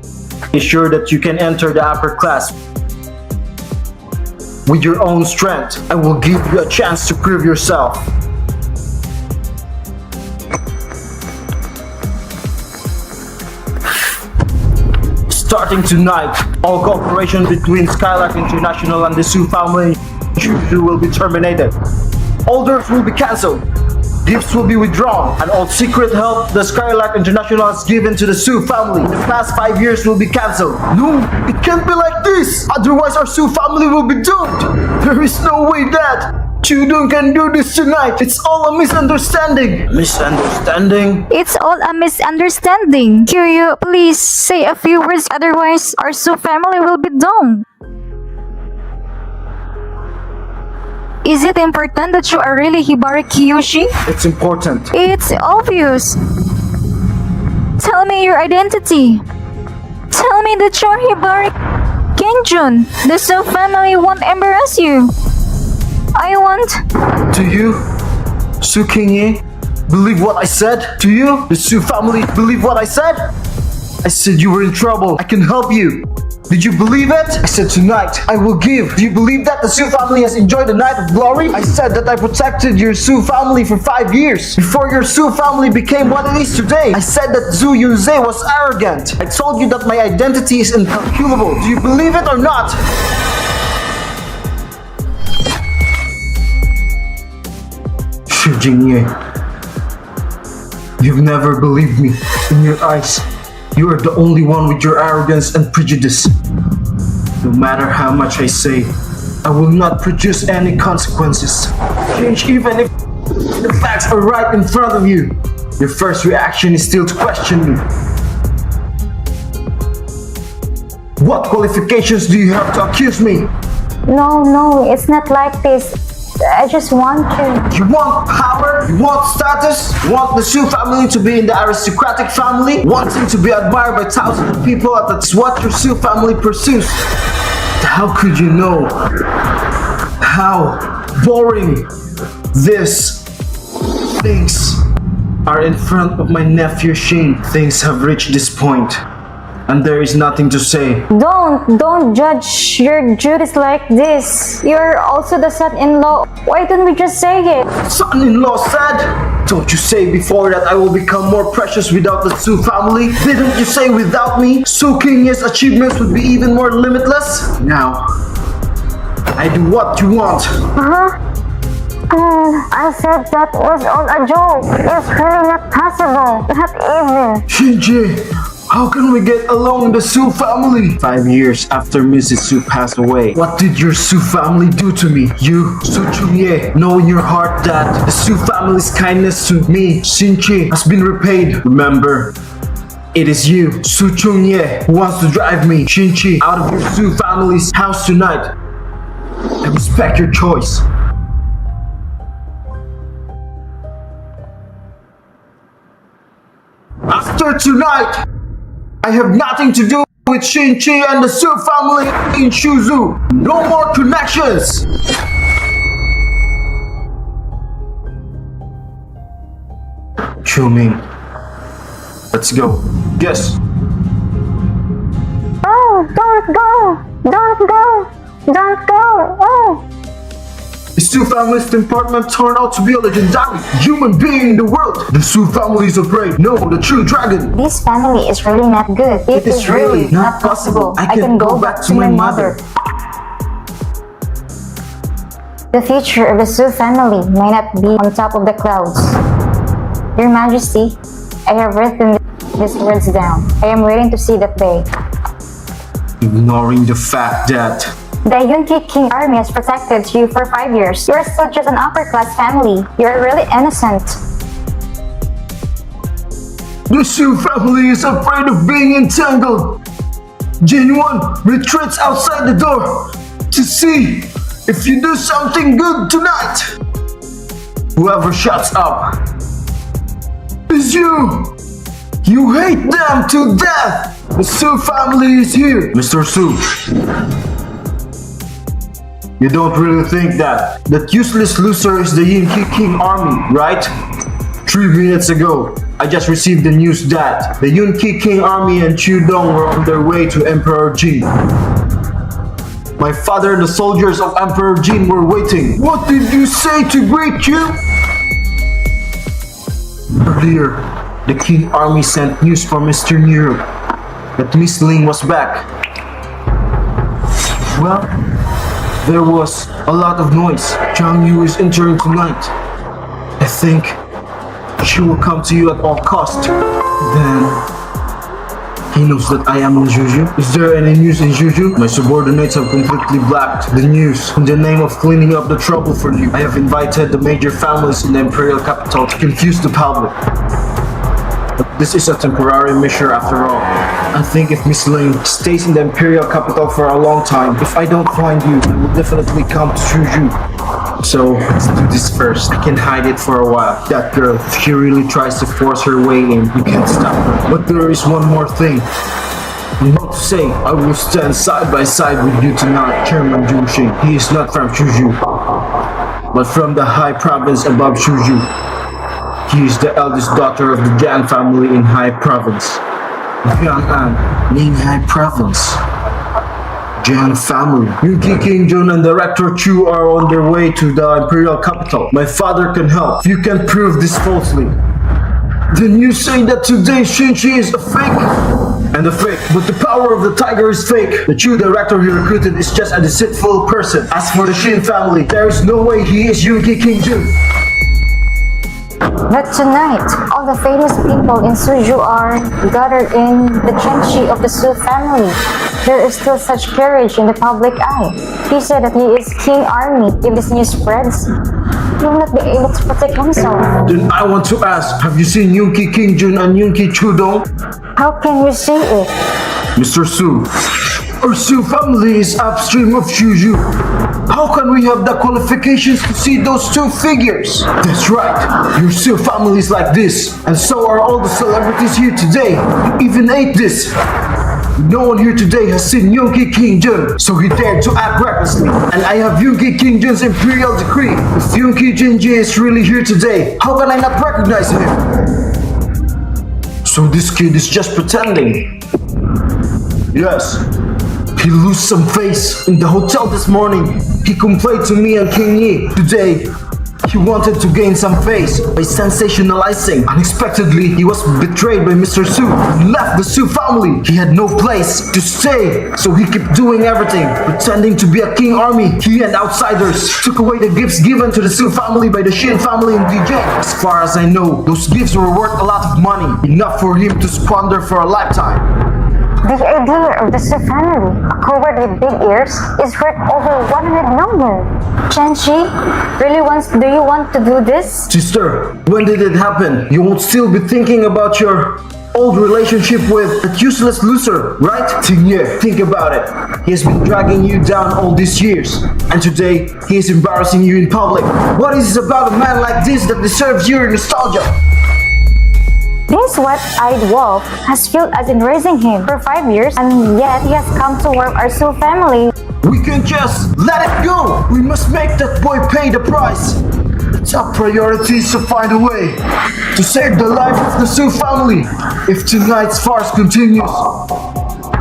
[SPEAKER 1] is sure that you can enter the upper class with your own strength, I will give you a chance to prove yourself. Starting tonight, all cooperation between Skylark International and the Su family will be terminated. Orders will be cancelled. Gifts will be withdrawn, and all secret help the Skylark International has given to the Su family in the past 5 years will be cancelled. No, it can't be like this! Otherwise our Su family will be doomed! There is no way that Chudun can do this tonight! It's all a misunderstanding! Misunderstanding?
[SPEAKER 2] It's all a misunderstanding. Kiryu, please say a few words, otherwise our Su family will be doomed. Is it important that you are really Hibari Kiyoshi?
[SPEAKER 1] It's important.
[SPEAKER 2] It's obvious. Tell me your identity. Tell me that you're Hibari Qingjun. The Su family won't embarrass you. I want...
[SPEAKER 1] Do you, Su Qingye, believe what I said? Do you, the Su family, believe what I said? I said you were in trouble. I can help you. Did you believe it? I said tonight, I will give. Do you believe that the Su family has enjoyed a night of glory? I said that I protected your Su family for 5 years, before your Su family became what it is today. I said that Zhu Yunzhe was arrogant. I told you that my identity is incalculable. Do you believe it or not? Shi Jingye, you've never believed me. In your eyes, you are the only one with your arrogance and prejudice. No matter how much I say, I will not produce any consequences. Change even if the facts are right in front of you. Your first reaction is still to question me. What qualifications do you have to accuse me?
[SPEAKER 2] No, it's not like this. I just want to...
[SPEAKER 1] You want power? You want status? You want the Su family to be in the aristocratic family? Wanting to be admired by thousands of people? That's what your Su family pursues. How could you know how boring this things are in front of my nephew Shen. Things have reached this point, and there is nothing to say.
[SPEAKER 2] Don't judge your duties like this. You're also the son-in-law. Why don't we just say it?
[SPEAKER 1] Son-in-law said? Don't you say before that I will become more precious without the Su family? Didn't you say without me, Su King's achievements would be even more limitless? Now, I do what you want.
[SPEAKER 2] I said that was all a joke. It's really not possible. Not even.
[SPEAKER 1] Shinji, how can we get along the Su family? 5 years after Mrs. Su passed away, what did your Su family do to me? You, Su Chunye, know in your heart that the Su family's kindness to me, Shinji, has been repaid. Remember, it is you, Su Chunye, who wants to drive me, Shinji, out of your Su family's house tonight. I respect your choice. After tonight, I have nothing to do with Shinji and the Su family in Shuzu. No more connections! Chuming, let's go. Yes.
[SPEAKER 2] Oh, don't go! Don't go! Don't go! Oh!
[SPEAKER 1] The Su family's temperament turned out to be a legendary human being in the world. The Su family is afraid. No, the true dragon.
[SPEAKER 2] This family is really not good.
[SPEAKER 1] It is really not possible. I can go back to my mother.
[SPEAKER 2] The future of the Su family might not be on top of the clouds. Your Majesty, I have written these words down. I am waiting to see that day.
[SPEAKER 1] Ignoring the fact that
[SPEAKER 2] the Yunki King army has protected you for 5 years. You are still just an upper-class family. You are really innocent.
[SPEAKER 1] the Shu family is afraid of being entangled. Genuine retreats outside the door to see if you do something good tonight. Whoever shuts up is you. You hate them to death. The Su family is here. Mr. Su, you don't really think that useless loser is the Yinki King army, right? 3 minutes ago, I just received the news that the Yunki King army and Chudong were on their way to Emperor Jin. My father and the soldiers of Emperor Jin were waiting. What did you say to greet you? Earlier, the King army sent news from Eastern Europe that Miss Ling was back. Well, there was a lot of noise. Zhang Yu is entering tonight. I think she will come to you at all cost. Then he knows that I am in Juju. Is there any news in Juju? My subordinates have completely blacked the news. In the name of cleaning up the trouble for you, I have invited the major families in the Imperial capital to confuse the public. But this is a temporary measure after all. I think if Miss Ling stays in the Imperial capital for a long time, if I don't find you, I will definitely come to Juju. So, let's do this first. I can hide it for a while. That girl, if she really tries to force her way in, you can't stop her. But there is one more thing. I'm about to say, I will stand side by side with you tonight, Chairman Juxing. He is not from Shuju, but from the high province above Shuju. He is the eldest daughter of the Jiang family in High Province. Jiang'an, Ning High Province. Jiang family. Yuki Qingjun and Director Chu are on their way to the Imperial capital. My father can help. You can prove this falsely. Then you say that today Shinji is a fake? And a fake, but the power of the tiger is fake. The Chu director he recruited is just a deceitful person. As for the Shin family, there is no way he is Yuki Qingjun.
[SPEAKER 2] But tonight, all the famous people in Suju are gathered in the Chenchi of the Su family. There is still such courage in the public eye. He said that he is King Army. If this news spreads, he will not be able to protect himself.
[SPEAKER 1] Then I want to ask, have you seen Yunki Qingjun and Yunki Chudong?
[SPEAKER 2] How can you see it?
[SPEAKER 1] Mr. Su, our Su family is upstream of Shuju. How can we have the qualifications to see those two figures? That's right, your Su family is like this, and so are all the celebrities here today. You even ate this. No one here today has seen Yoongi Qingjun, so he dared to act recklessly. And I have Yoongi Qingjun's Imperial decree. If Yoongi Qingjun is really here today, how can I not recognize him? So this kid is just pretending. Yes. He lost some face in the hotel this morning. He complained to me and King Yi today. He wanted to gain some face by sensationalizing. Unexpectedly, he was betrayed by Mr. Su and left the Su family. He had no place to stay, so he kept doing everything, pretending to be a king army. He and outsiders took away the gifts given to the Su family by the Shen family in DJ. As far as I know, those gifts were worth a lot of money, enough for him to squander for a lifetime.
[SPEAKER 3] The idea of the Su family, a coward with big ears, is worth over 100 million. Chenchi, do you want to do this?
[SPEAKER 1] Sister, when did it happen? You won't still be thinking about your old relationship with that useless loser, right? Tingye, think about it. He has been dragging you down all these years, and today he is embarrassing you in public. What is it about a man like this that deserves your nostalgia?
[SPEAKER 3] This wet-eyed wolf has failed us in raising him for 5 years, and yet he has come to warp our Su family.
[SPEAKER 1] We can just let it go. We must make that boy pay the price. The top priority is to find a way to save the life of the Su family. If tonight's farce continues,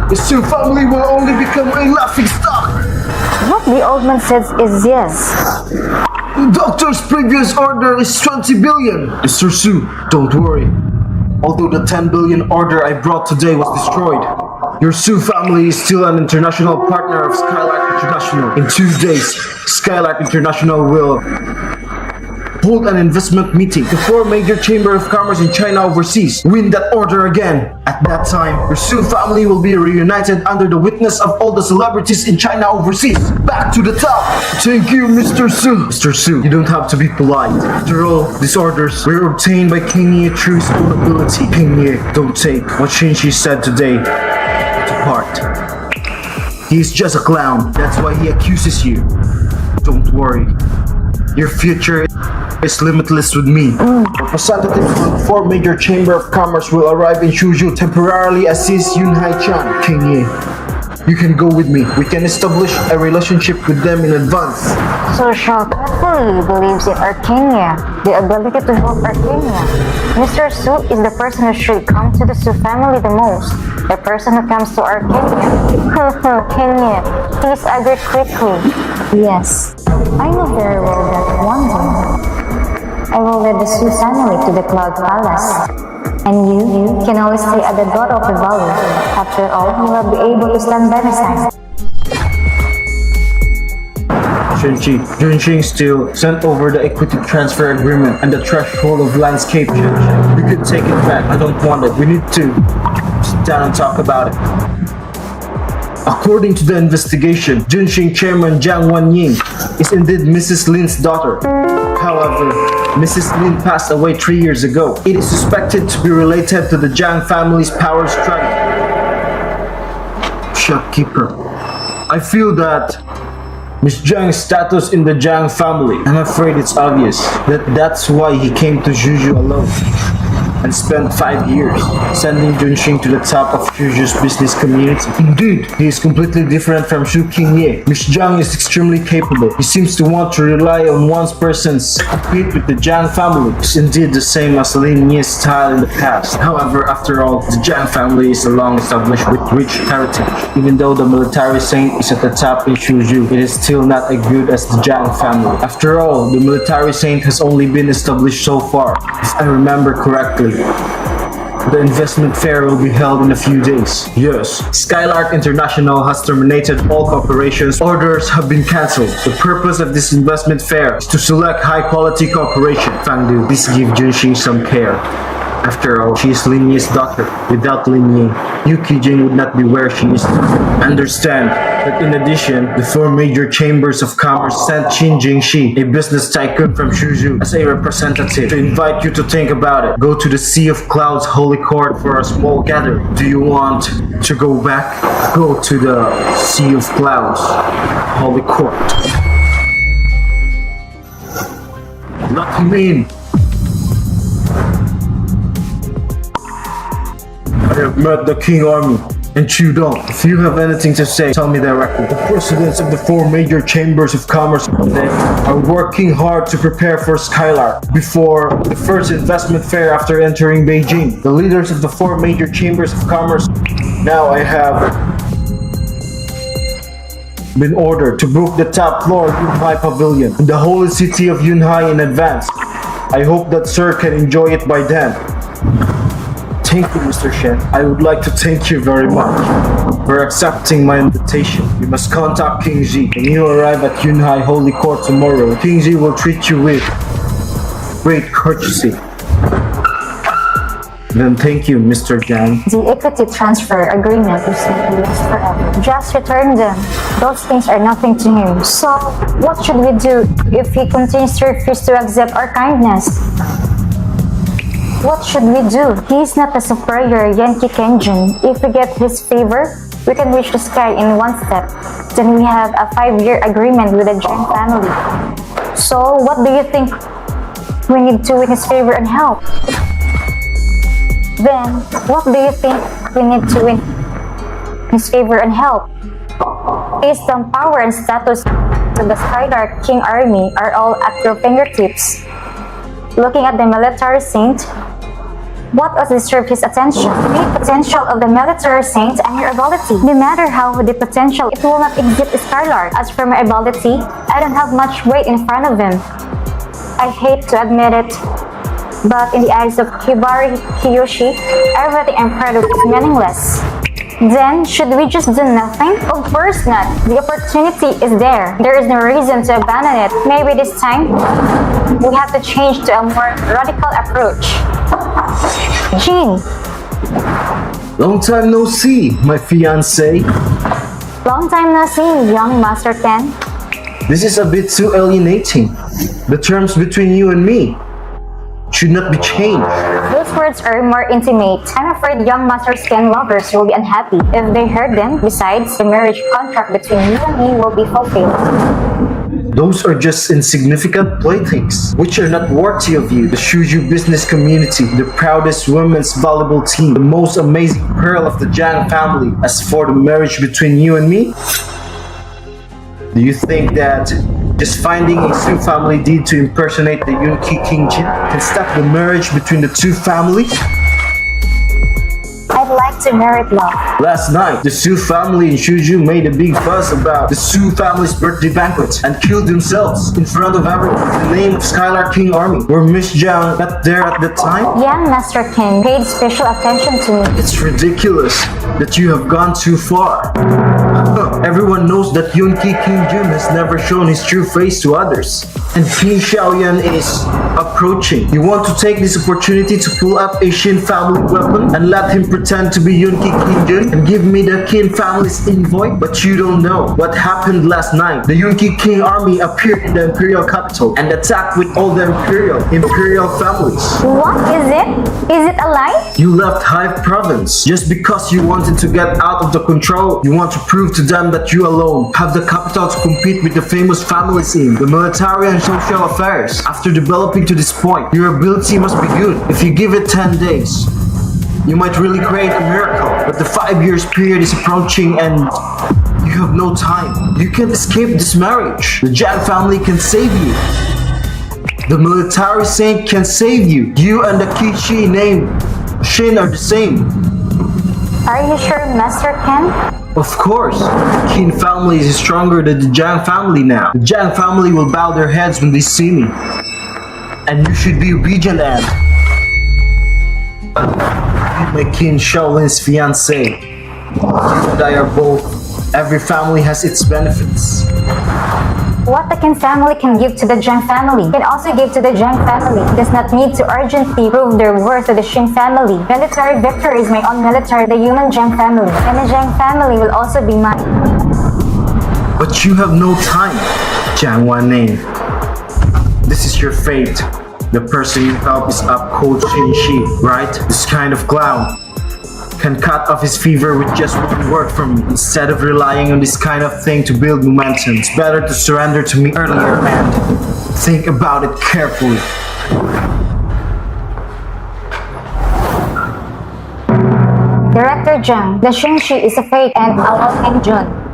[SPEAKER 1] the Su family will only become a laughing stock.
[SPEAKER 3] What the old man says is yes.
[SPEAKER 1] The doctor's previous order is 20 billion. Mr. Su, don't worry. Although the 10 billion order I brought today was destroyed, your Su family is still an international partner of Skylark International. In 2 days, Skylark International will hold an investment meeting. The 4 major chamber of commerce in China overseas win that order again. At that time, your Su family will be reunited under the witness of all the celebrities in China overseas. Back to the top. Thank you, Mr. Su. Mr. Su, you don't have to be polite. After all, these orders were obtained by King Ye through his own ability. King Ye, don't take what Shinji said today to heart. He is just a clown. That's why he accuses you. Don't worry. Your future is limitless with me. Representatives from the 4 major chamber of commerce will arrive in Shuzhou temporarily assist Yun Hai-chan. King Ye, you can go with me. We can establish a relationship with them in advance.
[SPEAKER 3] So Shao fully believes in Arcania, the ability to help Arcania. Mr. Su is the person who should come to the Su family the most. The person who comes to Arcania. Kenya, please agree quickly. Yes, I know very well that one day I will lead the Su family to the Cloud Palace. And you can always stay at the door of the valley. After all, you will be able to stand by my side.
[SPEAKER 1] Shenchi, Junxing still sent over the equity transfer agreement and the threshold of landscape change. We could take it back. I don't want it. We need to sit down and talk about it. According to the investigation, Junxing chairman Jiang Wanying is indeed Mrs. Lin's daughter. However, Mrs. Lin passed away 3 years ago. It is suspected to be related to the Jiang family's power struggle. Shopkeeper, I feel that Miss Jiang's status in the Jiang family, I'm afraid it's obvious that that's why he came to Shuzhou alone and spent 5 years sending Junxing to the top of Shuzhou's business community. Indeed, he is completely different from Shu Qingye. Miss Jiang is extremely capable. He seems to want to rely on one person's compete with the Jiang family. It's indeed the same as Lin Ye's style in the past. However, after all, the Jiang family is a long established with rich heritage. Even though the military saint is at the top in Shuzhou, it is still not as good as the Jiang family. After all, the military saint has only been established so far, if I remember correctly. The investment fair will be held in a few days. Yes, Skylark International has terminated all cooperations. Orders have been cancelled. The purpose of this investment fair is to select high-quality cooperation. Fangdu, please give Junxing some care. After all, she is Lin Yi's daughter. Without Lin Yi, Yu Qijing would not be where she is today. Understand that in addition, the 4 major chambers of commerce sent Qin Jingxi, a business tycoon from Shuzhou, as a representative to invite you to think about it. Go to the Sea of Clouds Holy Court for a small gathering. Do you want to go back? Go to the Sea of Clouds Holy Court. Let him in. I have met the King Army. And Chudong, if you have anything to say, tell me directly. The presidents of the 4 major chambers of commerce are working hard to prepare for Skylark before the first investment fair after entering Beijing. The leaders of the 4 major chambers of commerce, now I have been ordered to book the top floor of Yunhai Pavilion in the holy city of Yunhai in advance. I hope that sir can enjoy it by then. Thank you, Mr. Shen. I would like to thank you very much for accepting my invitation. You must contact King Ji. When you arrive at Yunhai Holy Court tomorrow, King Ji will treat you with great courtesy. Then thank you, Mr. Jiang.
[SPEAKER 3] The equity transfer agreement is simply lost forever. Just return them. Those things are nothing to him. So, what should we do if he continues to refuse to accept our kindness? What should we do? He is not a superior Yankee Qingjun. If we get his favor, we can reach the sky in 1 step. Then we have a 5-year agreement with the Zhang family. So, what do you think we need to win his favor and help? Then, what do you think we need to win his favor and help? Wisdom, power, and status of the Skylark King Army are all at your fingertips. Looking at the military saint, what else deserves his attention? The potential of the military saint and your ability. No matter how the potential, it will not exist Skylark. As for my ability, I don't have much weight in front of him. I hate to admit it, but in the eyes of Hibari Kiyoshi, everything I'm proud of is meaningless. Then, should we just do nothing? Of course not. The opportunity is there. There is no reason to abandon it. Maybe this time, we have to change to a more radical approach. Jean.
[SPEAKER 1] Long time no see, my fiancé.
[SPEAKER 3] Long time no see, young Master Ken.
[SPEAKER 1] This is a bit too alienating. The terms between you and me should not be changed.
[SPEAKER 3] Those words are more intimate. I'm afraid young Master Ken lovers will be unhappy if they heard them. Besides, the marriage contract between you and me will be fulfilled.
[SPEAKER 1] Those are just insignificant playthings, which are not worthy of you. The Shuju business community, the proudest women's volleyball team, the most amazing pearl of the Jiang family. As for the marriage between you and me, do you think that just finding a Su family deed to impersonate the Yunqi Qingjun can stop the marriage between the 2 families?
[SPEAKER 3] I'd like to merit love.
[SPEAKER 1] Last night, the Su family in Shuju made a big fuss about the Su family's birthday banquet and killed themselves in front of everyone in the name of Skylark King Army. Were Miss Jiang not there at the time?
[SPEAKER 3] Young Master King paid special attention to me.
[SPEAKER 1] It's ridiculous that you have gone too far. Everyone knows that Yunqi Qingjun has never shown his true face to others. And King Xiaoyan is approaching. You want to take this opportunity to pull up a Shen family weapon and let him pretend to be Yunqi Qingjun and give me the Qin family's envoy? But you don't know what happened last night. The Yunqi King army appeared in the Imperial capital and attacked with all the Imperial families.
[SPEAKER 3] What is it? Is it a lie?
[SPEAKER 1] You left Hive province just because you wanted to get out of the control. You want to prove to them that you alone have the capital to compete with the famous families in the military and social affairs. After developing to this point, your ability must be good. If you give it 10 days, you might really create a miracle. But the 5 years period is approaching and you have no time. You can't escape this marriage. The Jiang family can save you. The military saint can save you. You and the Kishi named Shen are the same.
[SPEAKER 3] Are you sure, Master Ken?
[SPEAKER 1] Of course. The Qin family is stronger than the Jiang family now. The Jiang family will bow their heads when they see me. And you should be obedient and my Qin Shaolin's fiancé. You and I are both. Every family has its benefits.
[SPEAKER 3] What the Qin family can give to the Zhang family can also give to the Zhang family. It does not need to urgently prove their worth to the Shen family. Military victory is my own military, the human Zhang family. And the Zhang family will also be mine.
[SPEAKER 1] But you have no time, Jiang Wanning. This is your fate. The person you help is up cold Shin Shi, right? This kind of clown can cut off his fever with just one word from me. Instead of relying on this kind of thing to build momentum, it's better to surrender to me earlier and think about it carefully.
[SPEAKER 3] Director Sorry, Jiang. The Shenshi is a fake and Alo Qingjun.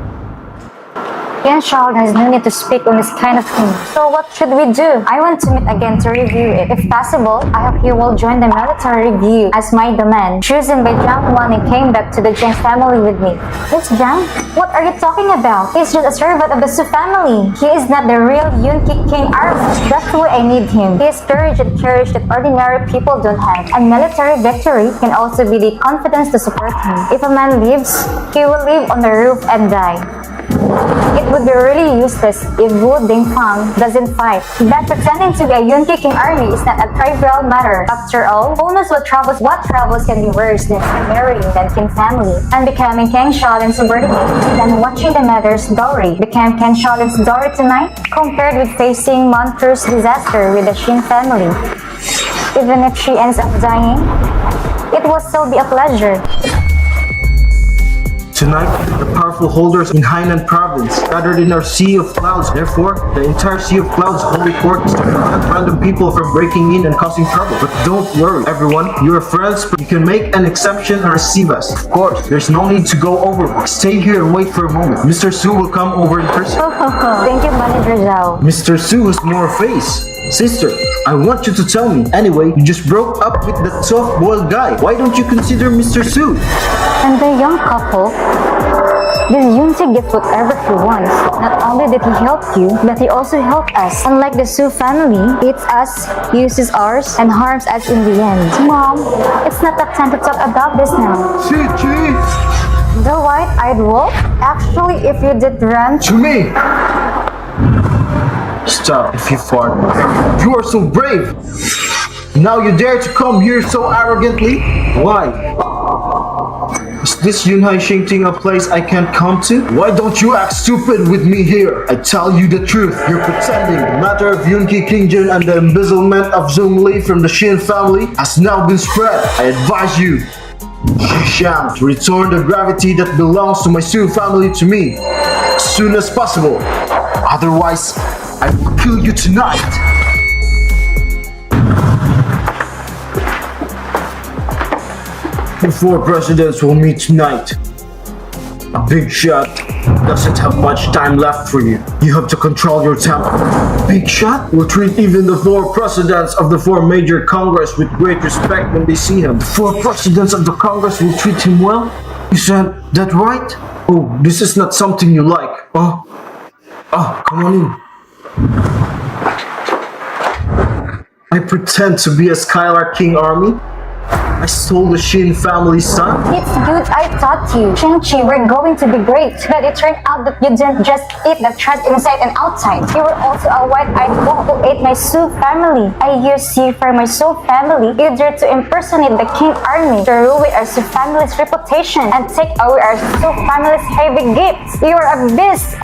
[SPEAKER 3] Yan Shaolin has no need to speak on this kind of thing. So what should we do? I want to meet again to review it. If possible, I hope you will join the military review as my demand. Chosen by Jiang Wan and came back to the Jiang family with me. This Jiang? What are you talking about? He's just a servant of the Su family. He is not the real Yunqi King army. That's why I need him. He has courage and courage that ordinary people don't have. And military victory can also be the confidence to support him. If a man lives, he will live on the roof and die. It would be really useless if Wu Dingfang doesn't fight. But pretending to be a Yunqi King army is not a trivial matter. After all, who knows what troubles can be worse than marrying the King family and becoming King Shaolin's subordinate than watching the mother's dowry become King Shaolin's dowry tonight, compared with facing monstrous disaster with the Shen family. Even if she ends up dying, it will still be a pleasure.
[SPEAKER 1] Tonight, the powerful holders in Hainan province gathered in our Sea of Clouds. Therefore, the entire Sea of Clouds holy court is to prevent random people from breaking in and causing trouble. But don't worry, everyone. You're friends, but you can make an exception and receive us. Of course, there's no need to go overboard. Stay here and wait for a moment. Mr. Su will come over in person.
[SPEAKER 3] Thank you, Manager Zhao.
[SPEAKER 1] Mr. Su has more face. Sister, I want you to tell me. Anyway, you just broke up with that soft-boiled guy. Why don't you consider Mr. Su?
[SPEAKER 3] And the young couple, this Yunqi gives whatever he wants. Not only did he help you, but he also helped us. Unlike the Su family, eats us, uses ours, and harms us in the end. Mom, it's not the time to talk about this now.
[SPEAKER 1] Chi-Chi!
[SPEAKER 3] The white-eyed wolf? Actually, if you did run
[SPEAKER 1] To me! Stop if you fart. You are so brave! Now you dare to come here so arrogantly? Why? Is this Yunhai Xingting a place I can't come to? Why don't you act stupid with me here? I tell you the truth, you're pretending. The matter of Yunqi Qingjun and the embezzlement of Zhongli from the Shen family has now been spread. I advise you, Shisham, to return the gravity that belongs to my Su family to me as soon as possible. Otherwise, I will kill you tonight. The four presidents will meet tonight. A big shot doesn't have much time left for you. You have to control your temper. Big shot will treat even the four presidents of the four major congress with great respect when they see him. The four presidents of the congress will treat him well? You said that right? Oh, this is not something you like. Oh, come on in. I pretend to be a Skylark King army. I stole the Shen family's son.
[SPEAKER 3] It's good I taught you. Shang-Chi, we're going to be great. But it turned out that you didn't just eat the trash inside and outside. You were also a white-eyed wolf who ate my Su family. I used you for my Su family. You dared to impersonate the King army, to ruin our Su family's reputation, and take away our Su family's heavy gifts. You are a beast,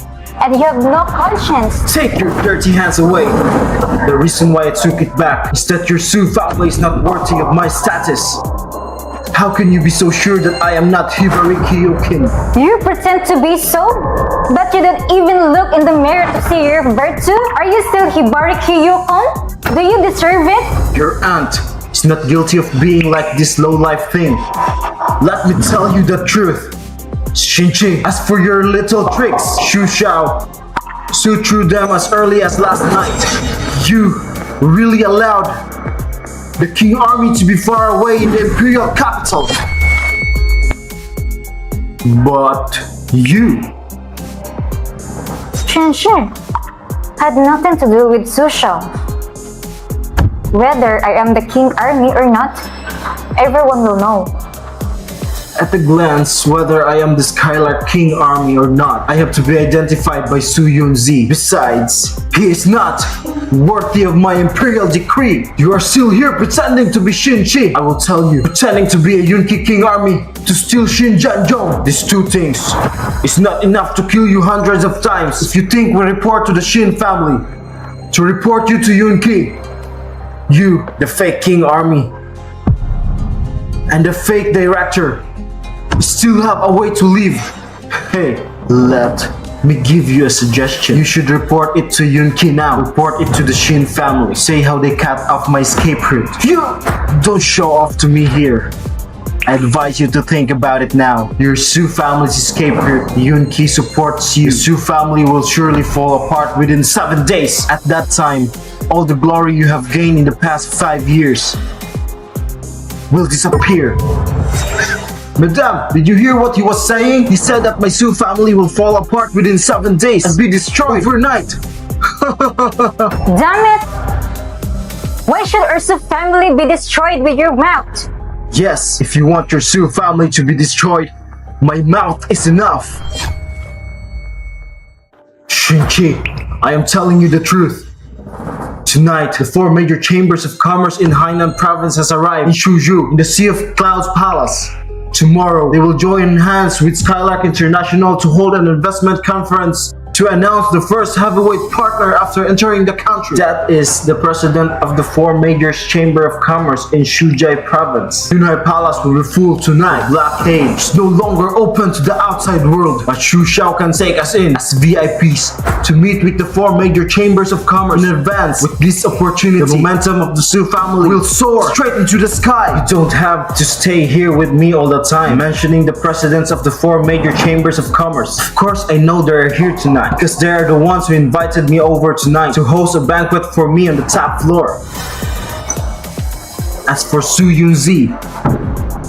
[SPEAKER 3] and you have no conscience.
[SPEAKER 1] Take your dirty hands away. The reason why I took it back is that your Su family is not worthy of my status. How can you be so sure that I am not Hibari Kyokin?
[SPEAKER 3] You pretend to be so, but you don't even look in the mirror to see your virtue? Are you still Hibari Kyokin? Do you deserve it?
[SPEAKER 1] Your aunt is not guilty of being like this low-life thing. Let me tell you the truth. Xinqing, as for your little tricks, Xu Xiao, Su threw them as early as last night. You really allowed the King army to be far away in the Imperial capital. But you...
[SPEAKER 3] Shen had nothing to do with Su Xiao. Whether I am the King army or not, everyone will know.
[SPEAKER 1] At a glance, whether I am the Skylark King army or not, I have to be identified by Su Yunzi. Besides, he is not worthy of my imperial decree. You are still here pretending to be Xinqi. I will tell you, pretending to be a Yunqi King army to steal Xinjianzhong. These two things is not enough to kill you hundreds of times. If you think we report to the Shen family to report you to Yunqi, you, the fake King army, and the fake director, still have a way to live. Hey, let me give you a suggestion. You should report it to Yunqi now. Report it to the Shen family. Say how they cut off my escape route. You don't show off to me here. I advise you to think about it now. Your Su family's escape here. Yun Ki supports you. The Su family will surely fall apart within 7 days. At that time, all the glory you have gained in the past 5 years will disappear. Madame, did you hear what he was saying? He said that my Su family will fall apart within 7 days and be destroyed overnight.
[SPEAKER 3] Damn it! Why should our Su family be destroyed with your mouth?
[SPEAKER 1] Yes, if you want your Su family to be destroyed, my mouth is enough. Shin-Chi, I am telling you the truth. Tonight, the 4 major chambers of commerce in Hainan province has arrived in Shuzhou, in the Sea of Clouds Palace. Tomorrow, they will join hands with Skylark International to hold an investment conference to announce the first heavyweight partner after entering the country. That is the president of the 4 major chamber of commerce in Shuzhou province. Yunhai Palace will be full tonight. Black Cage is no longer open to the outside world, but Shu Xiao can take us in as VIPs to meet with the 4 major chambers of commerce in advance. With this opportunity, the momentum of the Su family will soar straight into the sky. You don't have to stay here with me all the time, mentioning the presidents of the 4 major chambers of commerce. Of course, I know they're here tonight, because they are the ones who invited me over tonight to host a banquet for me on the top floor. As for Su Yunzi,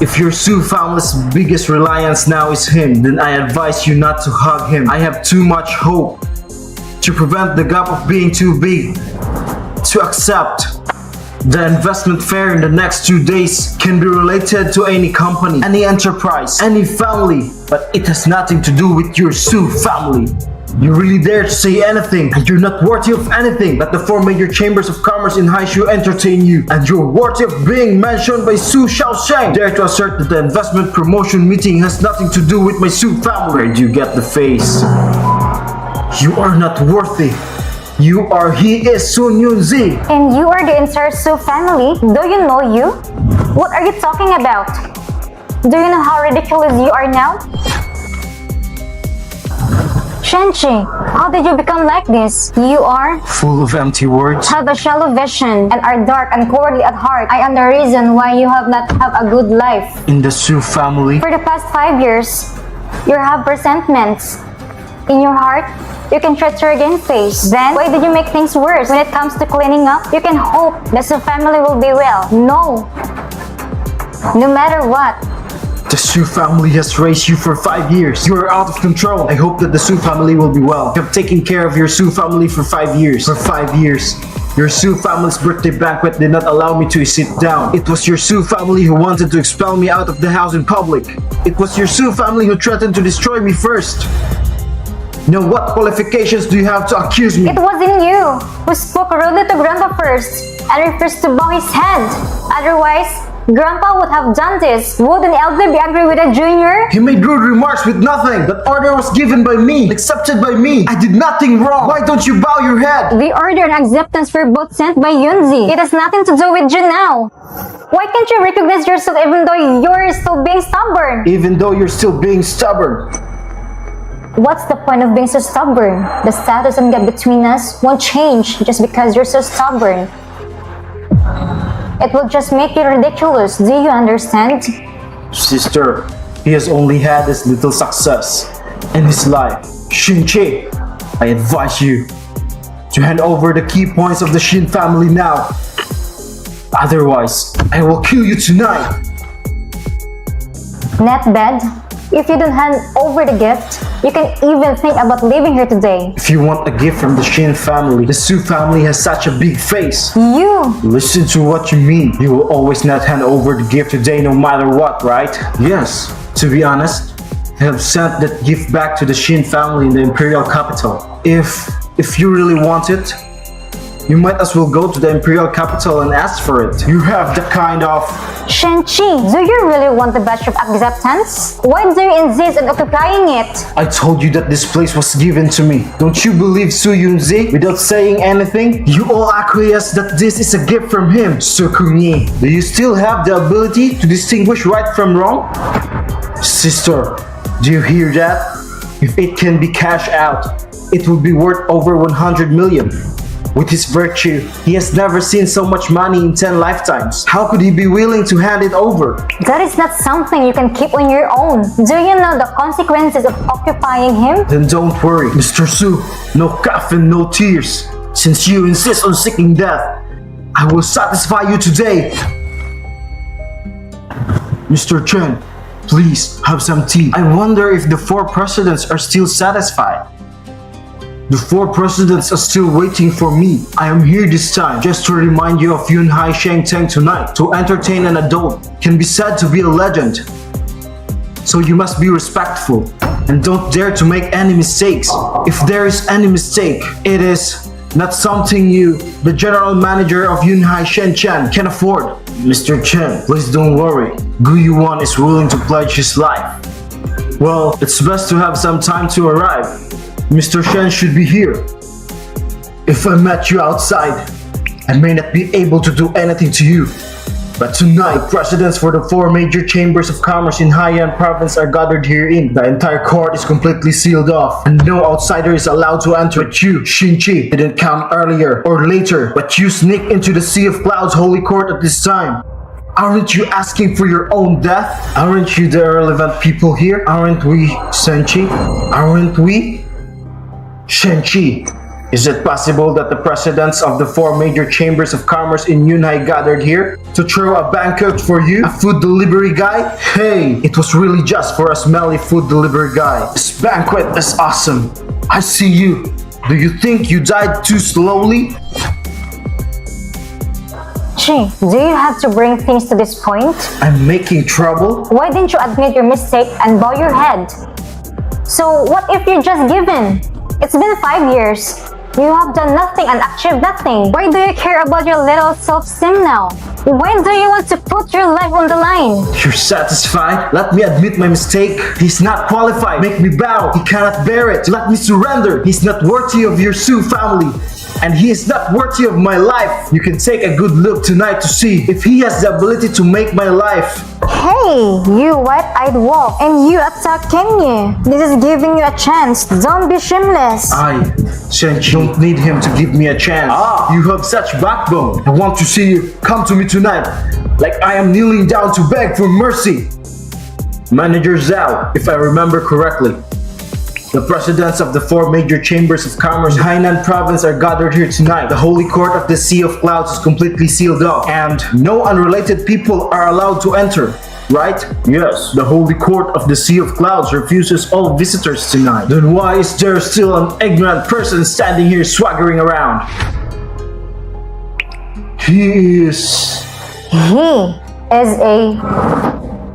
[SPEAKER 1] if your Su family's biggest reliance now is him, then I advise you not to hug him. I have too much hope to prevent the gap of being too big to accept. The investment fair in the next 2 days can be related to any company, any enterprise, any family, but it has nothing to do with your Su family. You really dare to say anything, and you're not worthy of anything. Let the 4 major chambers of commerce in Haishu entertain you, and you're worthy of being mentioned by Su Xiaosheng. Dare to assert that the investment promotion meeting has nothing to do with my Su family. Where do you get the face? You are not worthy. He is Sun Yunzi.
[SPEAKER 3] And you are the entire Su family? Do you know you? What are you talking about? Do you know how ridiculous you are now? Shen-Chi, how did you become like this? You are
[SPEAKER 1] full of empty words.
[SPEAKER 3] Have a shallow vision and are dark and cowardly at heart. I am the reason why you have not have a good life.
[SPEAKER 1] In the Su family,
[SPEAKER 3] For the past 5 years, you have resentments. In your heart, you can try to regain face. Then, why did you make things worse? When it comes to cleaning up, you can hope the Su family will be well. No. No matter what.
[SPEAKER 1] the Su family has raised you for 5 years. You are out of control. I hope that the Su family will be well. You have taken care of your Su family for 5 years. For 5 years. Your Su family's birthday banquet did not allow me to sit down. It was your Su family who wanted to expel me out of the house in public. It was your Su family who threatened to destroy me first. Now what qualifications do you have to accuse me?
[SPEAKER 3] It wasn't you who spoke rudely to Grandpa first and refused to bow his head. Otherwise, Grandpa would have done this. Would an elder be angry with a junior?
[SPEAKER 1] He made rude remarks with nothing. That order was given by me, accepted by me. I did nothing wrong. Why don't you bow your head?
[SPEAKER 3] The order and acceptance were both sent by Yunzi. It has nothing to do with you now. Why can't you recognize yourself even though you're still being stubborn?
[SPEAKER 1] Even though you're still being stubborn.
[SPEAKER 3] What's the point of being so stubborn? The status and gap between us won't change just because you're so stubborn. It will just make you ridiculous. Do you understand?
[SPEAKER 1] Sister, he has only had this little success in his life. Shin-Chi, I advise you to hand over the key points of the Shin family now. Otherwise, I will kill you tonight.
[SPEAKER 3] Not bad. If you don't hand over the gift, you can even think about leaving here today.
[SPEAKER 1] If you want a gift from the Shin family, the Su family has such a big face.
[SPEAKER 3] You!
[SPEAKER 1] Listen to what you mean. You will always not hand over the gift today no matter what, right? Yes. To be honest, I have sent that gift back to the Shin family in the Imperial capital. If you really want it, you might as well go to the Imperial capital and ask for it. You have the kind of...
[SPEAKER 3] Shen-Chi, do you really want the badge of acceptance? Why do you insist on occupying it?
[SPEAKER 1] I told you that this place was given to me. Don't you believe Su Yunzi? Without saying anything, you all acquiesce that this is a gift from him. Su Kungyi, do you still have the ability to distinguish right from wrong? Sister, do you hear that? If it can be cashed out, it will be worth over 100 million. With his virtue, he has never seen so much money in 10 lifetimes. How could he be willing to hand it over?
[SPEAKER 3] That is not something you can keep on your own. Do you know the consequences of occupying him?
[SPEAKER 1] Then don't worry, Mr. Su. No coffin, no tears. Since you insist on seeking death, I will satisfy you today. Mr. Chen, please have some tea. I wonder if the 4 presidents are still satisfied. The 4 presidents are still waiting for me. I am here this time just to remind you of Yun Hai Sheng Teng tonight. To entertain an adult can be said to be a legend. So you must be respectful and don't dare to make any mistakes. If there is any mistake, it is not something you, the general manager of Yun Hai Shen Chen, can afford. Mr. Chen, please don't worry. Gu Yuan is willing to pledge his life. Well, it's best to have some time to arrive. Mr. Shen should be here. If I met you outside, I may not be able to do anything to you. But tonight, presidents for the 4 major chambers of commerce in Haiyan province are gathered herein. The entire court is completely sealed off, and no outsider is allowed to enter. But you, Xinqi, didn't come earlier or later, but you sneak into the Sea of Clouds holy court at this time. Aren't you asking for your own death? Aren't you the irrelevant people here? Aren't we, Senchi? Aren't we? Shenqi, is it possible that the presidents of the 4 major chambers of commerce in Yunhai gathered here to throw a banquet for you, a food delivery guy? Hey, it was really just for a smelly food delivery guy. This banquet is awesome. I see you. Do you think you died too slowly?
[SPEAKER 3] Chi, do you have to bring things to this point?
[SPEAKER 1] I'm making trouble?
[SPEAKER 3] Why didn't you admit your mistake and bow your head? So what if you're just given? It's been 5 years. You have done nothing and achieved nothing. Why do you care about your little self-esteem now? Why do you want to put your life on the line?
[SPEAKER 1] You're satisfied? Let me admit my mistake. He's not qualified. Make me bow. He cannot bear it. Let me surrender. He's not worthy of your Su family. And he is not worthy of my life. You can take a good look tonight to see if he has the ability to make my life.
[SPEAKER 3] Hey, you white-eyed wolf, and you attack Kenya. This is giving you a chance. Don't be shameless.
[SPEAKER 1] Shen, don't need him to give me a chance. You have such backbone. I want to see you come to me tonight, like I am kneeling down to beg for mercy. Manager Zhao, if I remember correctly, the presidents of the 4 major chambers of commerce in Hainan province are gathered here tonight. The holy court of the Sea of Clouds is completely sealed off, and no unrelated people are allowed to enter, right? Yes, the holy court of the Sea of Clouds refuses all visitors tonight. Then why is there still an ignorant person standing here swaggering around? He is
[SPEAKER 3] a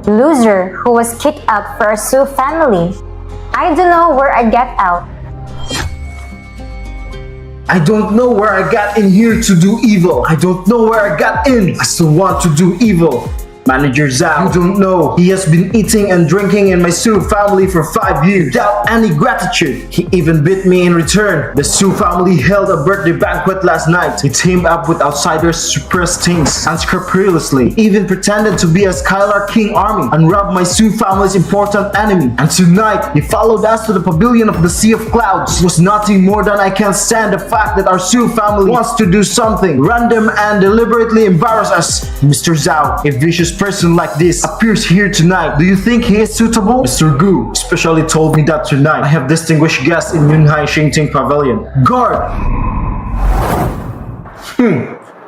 [SPEAKER 3] loser who was kicked out for a Su family. I don't know where I got out.
[SPEAKER 1] I don't know where I got in here to do evil. I don't know where I got in. I still want to do evil. Manager Zhao, you don't know. He has been eating and drinking in my Su family for 5 years without any gratitude. He even beat me in return. The Su family held a birthday banquet last night. He teamed up with outsiders to suppress things unscrupulously. Even pretended to be a Skylark King army and robbed my Su family's important enemy. And tonight, he followed us to the pavilion of the Sea of Clouds. It was nothing more than I can't stand the fact that our Su family wants to do something random and deliberately embarrass us. Mr. Zhao, a vicious person like this appears here tonight. Do you think he is suitable? Mr. Gu especially told me that tonight I have distinguished guests in Yunhai Xingting Pavilion. Guard!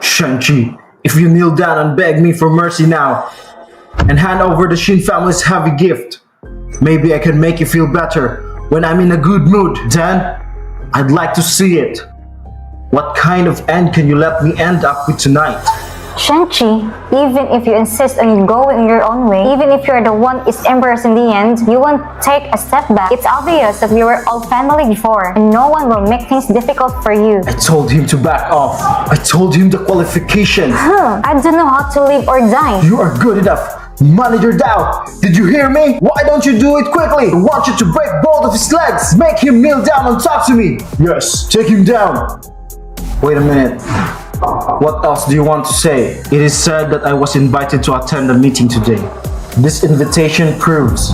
[SPEAKER 1] Shenqi, if you kneel down and beg me for mercy now and hand over the Shin family's heavy gift, maybe I can make you feel better when I'm in a good mood. Then, I'd like to see it. What kind of end can you let me end up with tonight?
[SPEAKER 3] Shenqi, even if you insist on going your own way, even if you're the one is embarrassed in the end, you won't take a step back. It's obvious that we were all family before, and no one will make things difficult for you.
[SPEAKER 1] I told him to back off. I told him the qualification.
[SPEAKER 3] I don't know how to live or die.
[SPEAKER 1] You are good enough. Manager Dao, did you hear me? Why don't you do it quickly? I want you to break both of his legs. Make him kneel down and talk to me. Yes, take him down. Wait a minute. What else do you want to say? It is said that I was invited to attend a meeting today. This invitation proves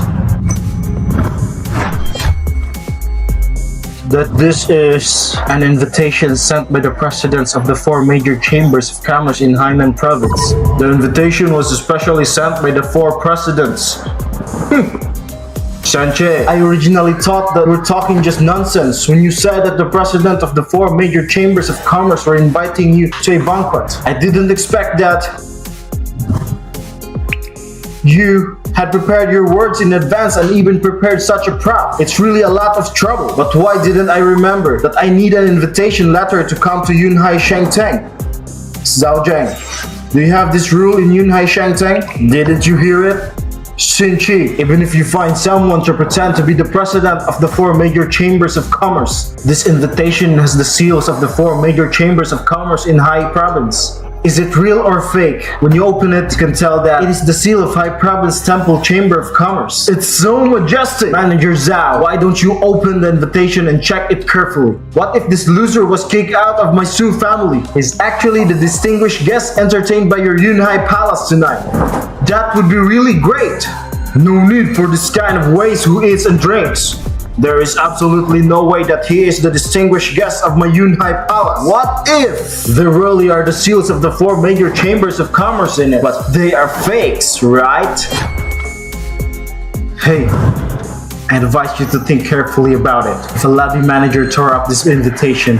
[SPEAKER 1] that this is an invitation sent by the presidents of the 4 major chambers of commerce in Hainan province. The invitation was especially sent by the 4 presidents. Sanche, I originally thought that we're talking just nonsense when you said that the president of the 4 major chambers of commerce were inviting you to a banquet. I didn't expect that you had prepared your words in advance and even prepared such a prop. It's really a lot of trouble. But why didn't I remember that I need an invitation letter to come to Yunhai Shengteng? Zhao Zheng, do you have this rule in Yunhai Shengteng? Didn't you hear it? Xinqi, even if you find someone to pretend to be the president of the 4 major chambers of commerce, this invitation has the seals of the 4 major chambers of commerce in Hai province. Is it real or fake? When you open it, you can tell that it is the seal of Hai Province Temple Chamber of Commerce. It's so majestic! Manager Zhao, why don't you open the invitation and check it carefully? What if this loser was kicked out of my Su family? Is actually the distinguished guest entertained by your Yunhai Palace tonight? That would be really great! No need for this kind of waste who eats and drinks. There is absolutely no way that he is the distinguished guest of my Yunhai Palace. What if there really are the seals of the 4 major chambers of commerce in it, but they are fakes, right? Hey, I advise you to think carefully about it. If a lobby manager tore up this invitation,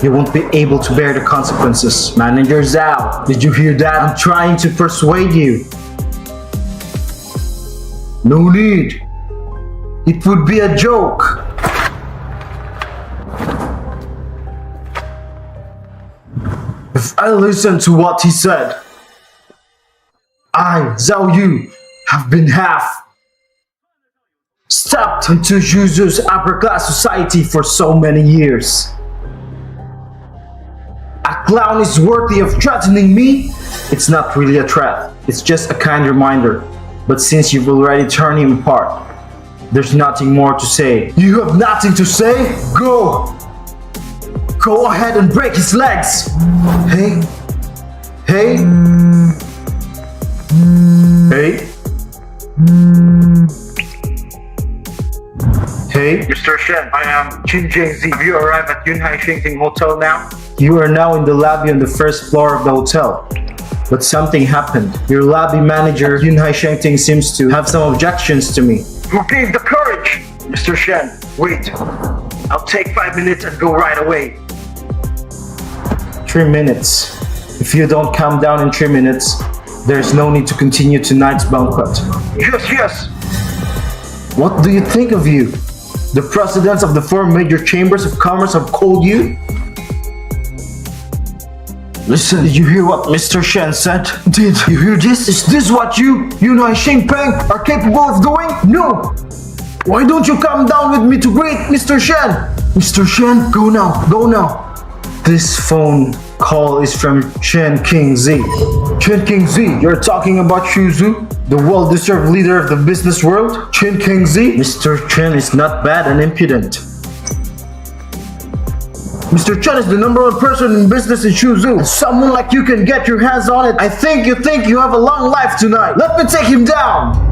[SPEAKER 1] you won't be able to bear the consequences. Manager Zhao, did you hear that? I'm trying to persuade you. No need. It would be a joke. If I listen to what he said, I, Zhao Yu, have been half stepped into Zhuzu's upper class society for so many years. A clown is worthy of threatening me? It's not really a threat, it's just a kind reminder. But since you've already torn him apart, there's nothing more to say. You have nothing to say? Go! Go ahead and break his legs! Hey? Hey? Hey? Hey? Mr. Shen, I am Qingjun Z. Have you arrived at Yunhai Shengting Hotel now? You are now in the lobby on the first floor of the hotel. But something happened. Your lobby manager, Yunhai Shengting, seems to have some objections to me. Who gave the courage? Mr. Shen, wait. I'll take 5 minutes and go right away. 3 minutes. If you don't calm down in 3 minutes, there's no need to continue tonight's banquet. Yes. What do you think of you? The presidents of the 4 major chambers of commerce have called you? Listen, did you hear what Mr. Shen said? Did you hear this? Is this what you, Yunhai Shengpeng, are capable of doing? No! Why don't you come down with me to greet Mr. Shen? Mr. Shen, go now. This phone call is from Chen King Z. Chen King Z, you're talking about Shuzu? The well-deserved leader of the business world? Chen King Z? Mr. Chen is not bad and impudent. Mr. Chen is the #1 person in business in Shuzu. And someone like you can get your hands on it. I think you have a long life tonight. Let me take him down.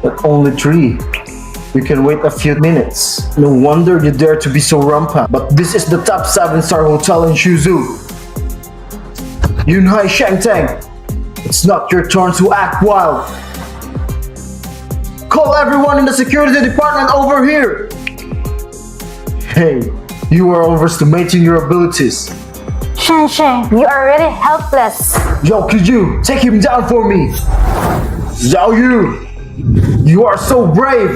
[SPEAKER 1] But only 3. You can wait a few minutes. No wonder you dare to be so rampant. But this is the top 7-star hotel in Shuzu. Yunhai Shengteng, it's not your turn to act wild. Call everyone in the security department over here. Hey, you are overestimating your abilities.
[SPEAKER 3] Shen, you are really helpless.
[SPEAKER 1] Yo, Qingjun, take him down for me. Zhao Yu, you are so brave!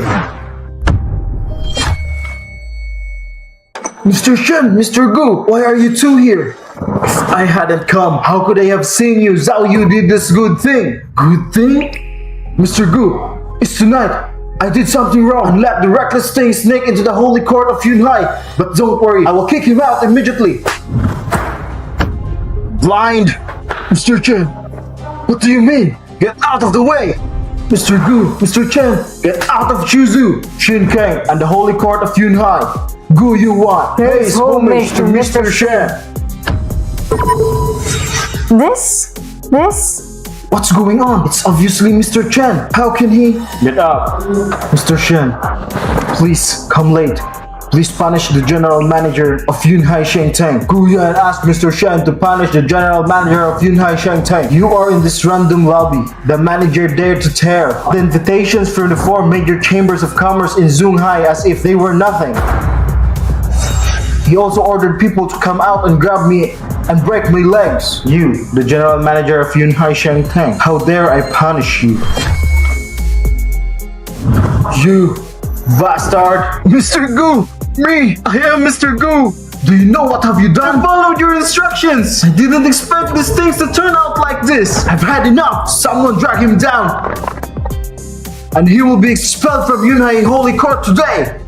[SPEAKER 1] Mr. Shen, Mr. Gu, why are you two here? If I hadn't come, how could I have seen you? Zhao Yu did this good thing. Good thing? Mr. Gu, it's tonight. I did something wrong and let the reckless thing snake into the holy court of Yunhai. But don't worry, I will kick him out immediately. Blind! Mr. Chen, what do you mean? Get out of the way! Mr. Gu, Mr. Chen, get out of Chuzhu! Shin Kang and the Holy Court of Yunhai. Gu Yuan pays homage to Mr. Shen.
[SPEAKER 3] This?
[SPEAKER 1] What's going on? It's obviously Mr. Chen. How can he? Get up. Mr. Shen, please come late. Please punish the general manager of Yunhai Shengteng. Gu Yuan asked Mr. Shen to punish the general manager of Yunhai Shengteng. You are in this random lobby. The manager dared to tear the invitations from the 4 major chambers of commerce in Zhonghai as if they were nothing. He also ordered people to come out and grab me and break my legs. You, the general manager of Yunhai Shengteng, how dare I punish you? You bastard! Mr. Gu! Me! I am Mr. Gu! Do you know what have you done? I followed your instructions! I didn't expect these things to turn out like this! I've had enough! Someone drag him down! And he will be expelled from Yunhai Holy Court today!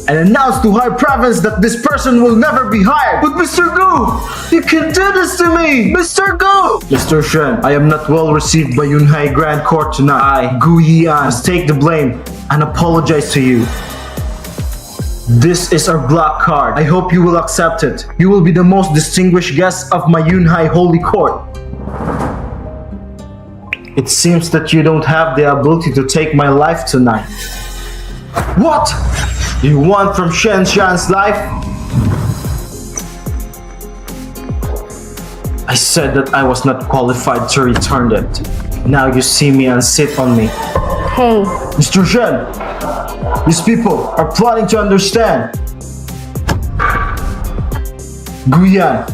[SPEAKER 1] And announce to High Province that this person will never be hired! But Mr. Gu! You can do this to me! Mr. Gu! Mr. Shen, I am not well received by Yunhai Grand Court tonight. I, Gu Yian, must take the blame and apologize to you. This is our black card. I hope you will accept it. You will be the most distinguished guest of my Yunhai Holy Court. It seems that you don't have the ability to take my life tonight. What? You want from Shen's life? I said that I was not qualified to return it. Now you see me and sit on me.
[SPEAKER 3] Hey,
[SPEAKER 1] Mr. Shen, these people are plotting to understand. Guyan,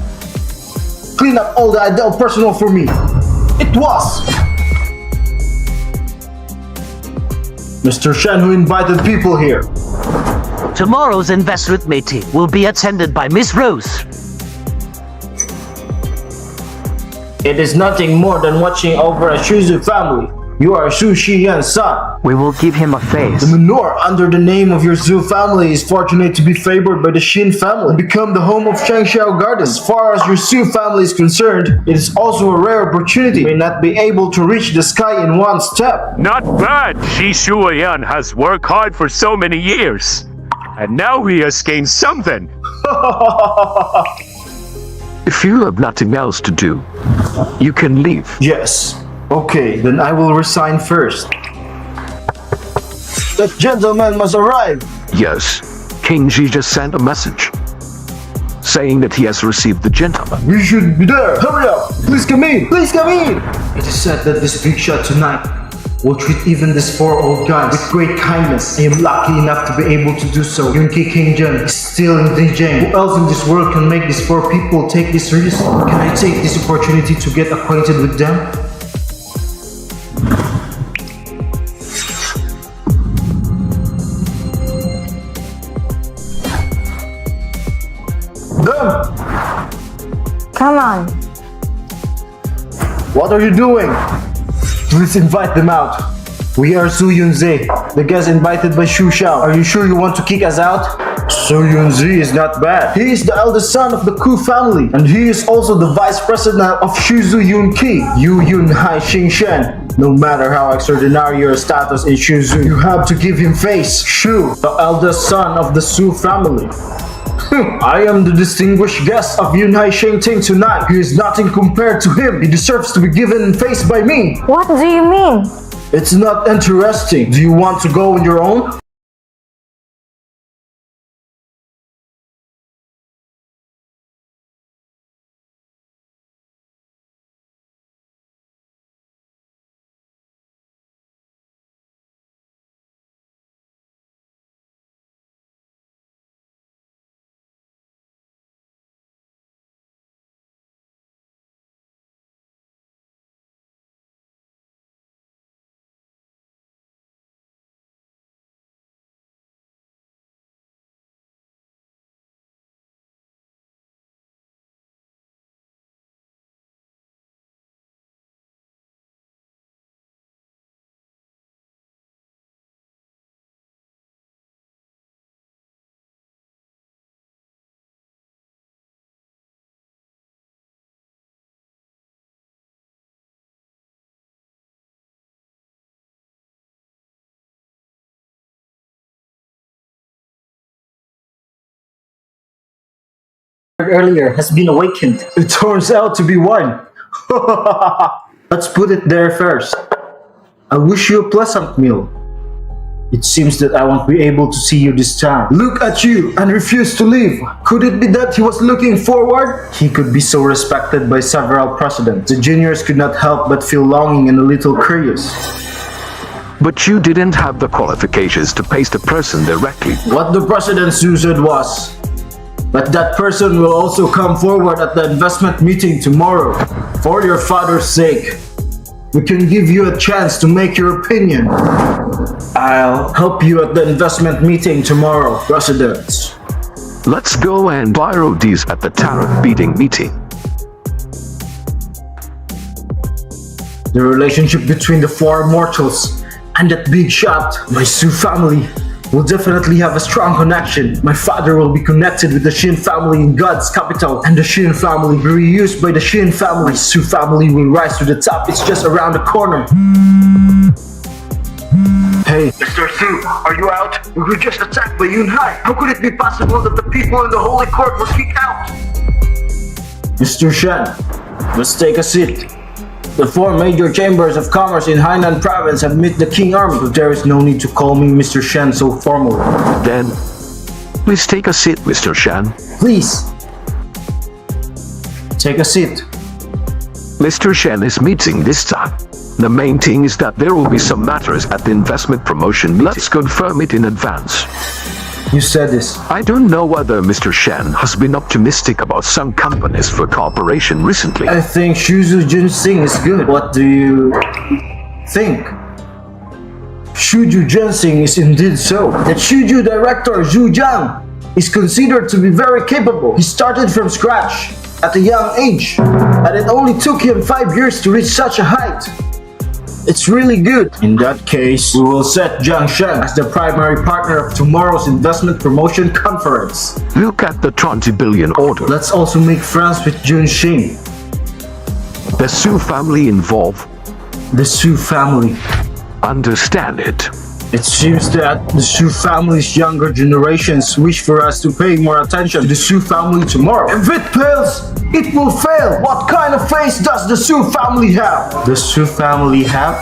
[SPEAKER 1] clean up all the adult personal for me. It was Mr. Shen who invited people here.
[SPEAKER 4] Tomorrow's investment meeting will be attended by Miss Rose.
[SPEAKER 1] It is nothing more than watching over a Shuzu family. You are Shu Shiyan's son.
[SPEAKER 5] We will give him a face.
[SPEAKER 1] The manure under the name of your Zhu family is fortunate to be favored by the Shin family and become the home of Shangxiao Gardens. As far as your Su family is concerned, it is also a rare opportunity. You may not be able to reach the sky in one step.
[SPEAKER 6] Not bad! Shi Shuyan has worked hard for so many years. And now he has gained something.
[SPEAKER 5] If you have nothing else to do, you can leave.
[SPEAKER 1] Yes. Okay, then I will resign first. That gentleman must arrive.
[SPEAKER 5] Yes, King Ji just sent a message saying that he has received the gentleman.
[SPEAKER 1] We should be there. Hurry up. Please come in. Please come in. It is said that this big shot tonight will treat even these 4 old guys with great kindness. I am lucky enough to be able to do so. Yunki Qingjun is still in DJ. Who else in this world can make these 4 people take this risk? Can I take this opportunity to get acquainted with them? Them!
[SPEAKER 3] come on.
[SPEAKER 1] What are you doing? Please invite them out. We are Su Yunze, the guest invited by Shu Xiao. Are you sure you want to kick us out? Su Yunze is not bad. He is the eldest son of the Ku family, and he is also the vice president of Shuzu Yunqi, Yu Yunhai Xingchen. No matter how extraordinary your status in Shuzu, you have to give him face. Shu, the eldest son of the Su family. I am the distinguished guest of Yunhai Shengting tonight. He is nothing compared to him. He deserves to be given face by me.
[SPEAKER 3] What do you mean?
[SPEAKER 1] It's not interesting. Do you want to go on your own? earlier has been awakened. It turns out to be one. Let's put it there first. I wish you a pleasant meal. It seems that I won't be able to see you this time. Look at you and refuse to leave. Could it be that he was looking forward? He could be so respected by several presidents. The juniors could not help but feel longing and a little curious.
[SPEAKER 5] But you didn't have the qualifications to paste the person directly.
[SPEAKER 1] What the president said was, but that person will also come forward at the investment meeting tomorrow. For your father's sake, we can give you a chance to make your opinion. I'll help you at the investment meeting tomorrow, presidents.
[SPEAKER 5] Let's go and borrow these at the tariff beating meeting.
[SPEAKER 1] The relationship between the four mortals and that big shot, my Su family, will definitely have a strong connection. My father will be connected with the Shen family in God's capital, and the Shen family will be reused by the Shen family. My Su family will rise to the top. It's just around the corner. Hey, Mr. Su, are you out? We were just attacked by Yunhai. How could it be possible that the people in the Holy Court were kicked out? Mr. Shen, let's take a seat. The four major chambers of commerce in Hainan province have met the King Army, but there is no need to call me Mr. Shen so formally.
[SPEAKER 5] Then, please take a seat, Mr. Shen.
[SPEAKER 1] Please. Take a seat.
[SPEAKER 5] Mr. Shen is meeting this time. The main thing is that there will be some matters at the investment promotion meeting. Let's confirm it in advance.
[SPEAKER 1] You said this.
[SPEAKER 5] I don't know whether Mr. Shen has been optimistic about some companies for cooperation recently.
[SPEAKER 1] I think Shuzu Junsing is good. What do you think? Shuju Junsing is indeed so. The Shuju director Zhu Jiang is considered to be very capable. He started from scratch at a young age, and it only took him 5 years to reach such a height. It's really good. In that case, we will set Jiang Shen as the primary partner of tomorrow's investment promotion conference.
[SPEAKER 5] Look at the 20 billion order.
[SPEAKER 1] Let's also make friends with Jun Xing.
[SPEAKER 5] The Su family involved.
[SPEAKER 1] The Su family.
[SPEAKER 5] Understand it.
[SPEAKER 1] It seems that the Su family's younger generations wish for us to pay more attention to the Su family tomorrow. If it fails, it will fail. What kind of face does the Su family have? The Su family have?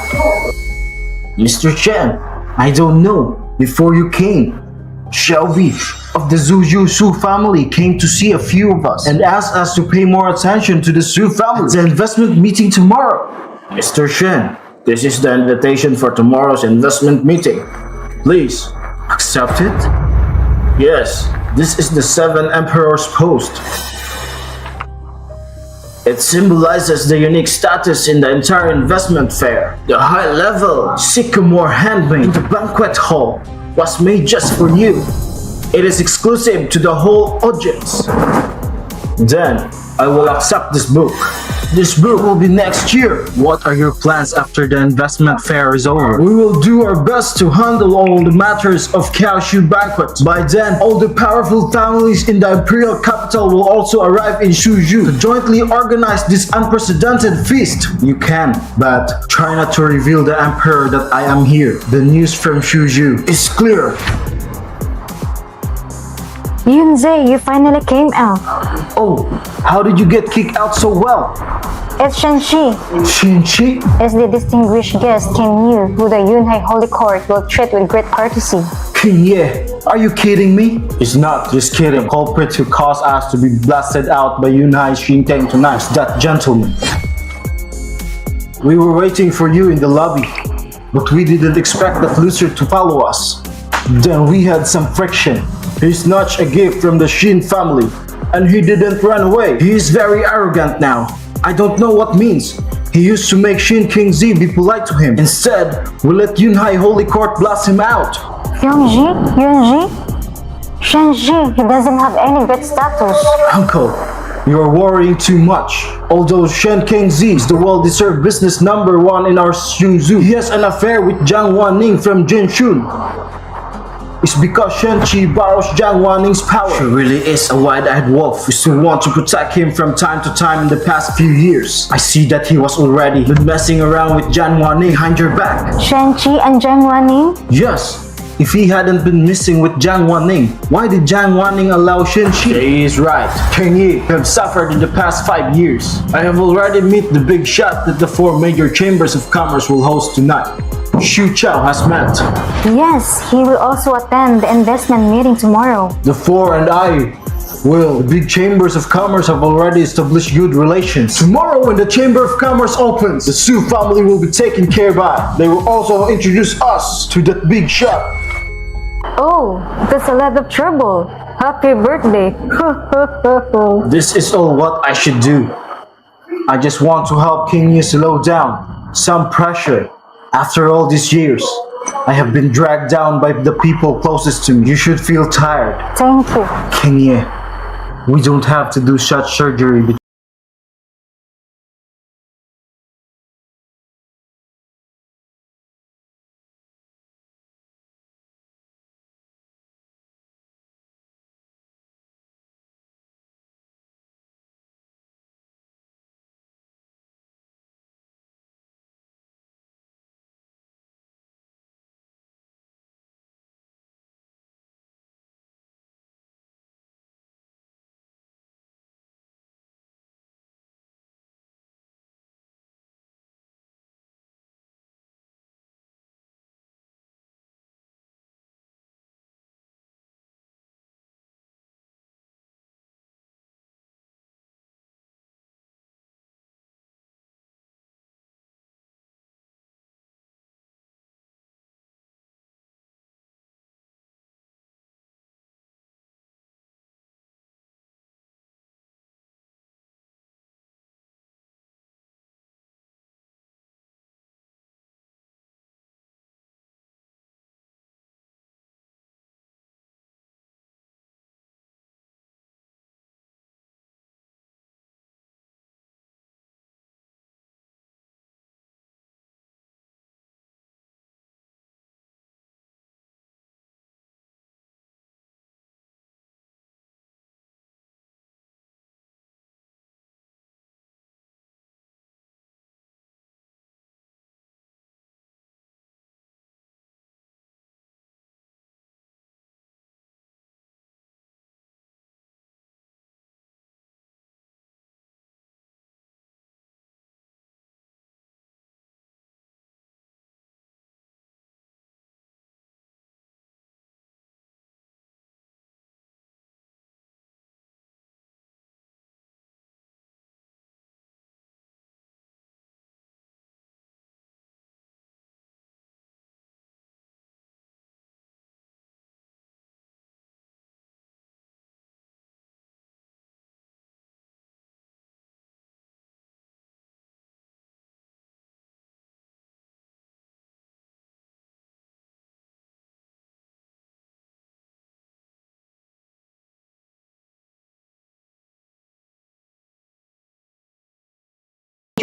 [SPEAKER 1] Mr. Chen, I don't know. Before you came, Shelby of the Zhuju Su family came to see a few of us and asked us to pay more attention to the Su family at the investment meeting tomorrow. Mr. Shen, this is the invitation for tomorrow's investment meeting. Please, accept it? Yes, this is the 7 Emperor's post. It symbolizes the unique status in the entire investment fair. The high-level sycamore handmade in the banquet hall was made just for you. It is exclusive to the whole audience. Then, I will accept this book. This book will be next year. What are your plans after the investment fair is over? We will do our best to handle all the matters of Kaoshu Banquet. By then, all the powerful families in the Imperial capital will also arrive in Shuju to jointly organize this unprecedented feast. You can, but try not to reveal the Emperor that I am here. The news from Shuju is clear.
[SPEAKER 3] Yunze, you finally came out.
[SPEAKER 1] Oh, how did you get kicked out so well?
[SPEAKER 3] It's Shen-Chi.
[SPEAKER 1] Shin-Chi?
[SPEAKER 3] As the distinguished guest King Yu, who the Yunhai Holy Court will treat with great courtesy.
[SPEAKER 1] King Ye, are you kidding me? He's not, just kidding. The culprit who caused us to be blasted out by Yunhai Xinteng tonight is that gentleman. We were waiting for you in the lobby, but we didn't expect that loser to follow us. Then we had some friction. He snatched a gift from the Shin family, and he didn't run away. He is very arrogant now. I don't know what means. He used to make Shin King Z be polite to him. Instead, we let Yunhai Holy Court blast him out.
[SPEAKER 3] Yunji? Shen-Ji, he doesn't have any great status.
[SPEAKER 1] Uncle, you are worrying too much. Although Shen King Z is the well-deserved business number 1 in our Shunzu, he has an affair with Jiang Wanning from Jinshun. It's because Shen-Chi borrows Jiang Wanning's power. She really is a wide-eyed wolf. We still want to protect him from time to time in the past few years. I see that he was already been messing around with Jiang Wanning behind your back.
[SPEAKER 3] Shen-Chi and Jiang Wanning?
[SPEAKER 1] Yes, If he hadn't been missing with Jiang Wanning, why did Jiang Wanning allow Shen? He is right. King Yi have suffered in the past 5 years. I have already met the big shot that the 4 major chambers of commerce will host tonight. Xu Chao has met.
[SPEAKER 3] Yes, he will also attend the investment meeting tomorrow.
[SPEAKER 1] The 4 and I will. The big chambers of commerce have already established good relations. Tomorrow when the chamber of commerce opens, the Su family will be taken care by. They will also introduce us to that big shot.
[SPEAKER 3] Oh, that's a lot of trouble. Happy birthday.
[SPEAKER 1] This is all what I should do. I just want to help King Yi slow down some pressure. After all these years, I have been dragged down by the people closest to me. You should feel tired.
[SPEAKER 3] Thank you.
[SPEAKER 1] King Yi, we don't have to do such surgery.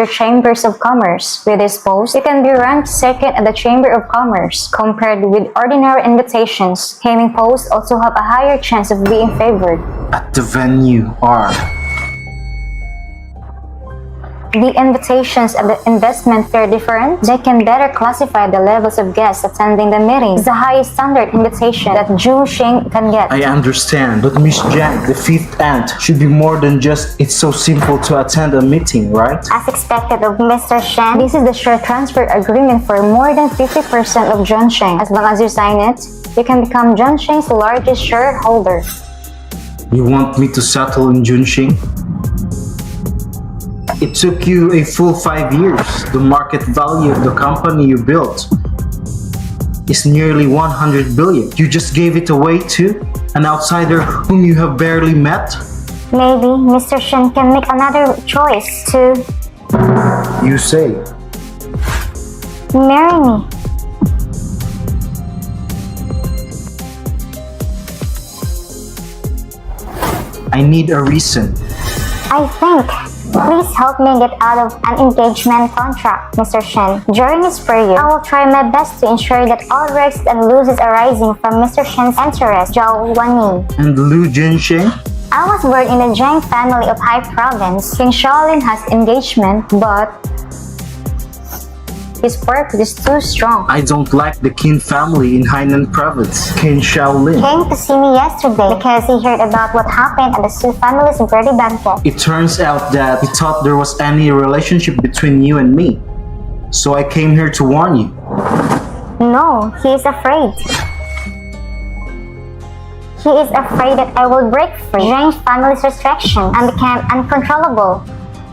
[SPEAKER 3] Chambers of commerce. With this post, you can be ranked second at the Chamber of Commerce compared with ordinary invitations. Gaming posts also have a higher chance of being favored.
[SPEAKER 1] At the venue are
[SPEAKER 3] The invitations at the investment fair different. They can better classify the levels of guests attending the meeting. It's the highest standard invitation that Zhu Xing can get.
[SPEAKER 1] I understand, but Miss Jiang, the 5th aunt, should be more than just it's so simple to attend a meeting, right?
[SPEAKER 3] As expected of Mr. Shen, this is the share transfer agreement for more than 50% of Zhongsheng. As long as you sign it, you can become Zhongsheng's largest shareholder.
[SPEAKER 1] You want me to settle in Junxing? It took you a full 5 years. The market value of the company you built is nearly 100 billion. You just gave it away to an outsider whom you have barely met?
[SPEAKER 3] Maybe Mr. Shen can make another choice to
[SPEAKER 1] You say.
[SPEAKER 3] marry me.
[SPEAKER 1] I need a reason.
[SPEAKER 3] I think. Please help me get out of an engagement contract, Mr. Shen. During this period, I will try my best to ensure that all risks and losses arising from Mr. Shen's interest, Zhao Wanning.
[SPEAKER 1] And Lu Jinxing?
[SPEAKER 3] I was born in the Zhang family of High Province. King Shaolin has engagement, but His purpose is too strong.
[SPEAKER 1] I don't like the Qin family in Hainan province. Qin Shaolin.
[SPEAKER 3] Came to see me yesterday because he heard about what happened at the Su family's birthday banquet.
[SPEAKER 1] It turns out that he thought there was any relationship between you and me. So I came here to warn you.
[SPEAKER 3] No, he is afraid. He is afraid that I will break free, change family's restrictions, and become uncontrollable.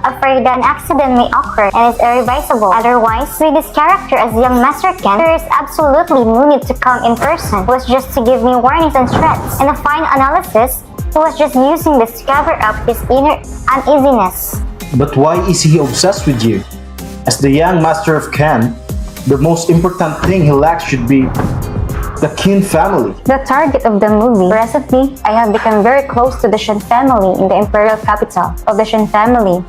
[SPEAKER 3] Afraid that an accident may occur and is irreversible. Otherwise, with this character as young Master Ken, there is absolutely no need to come in person. It was just to give me warnings and threats. In a final analysis, he was just using this to cover up his inner uneasiness.
[SPEAKER 1] But why is he obsessed with you? As the young master of Ken, the most important thing he lacks should be the Qin family.
[SPEAKER 3] The target of the movie. Recently, I have become very close to the Shen family in the imperial capital of the Shen family.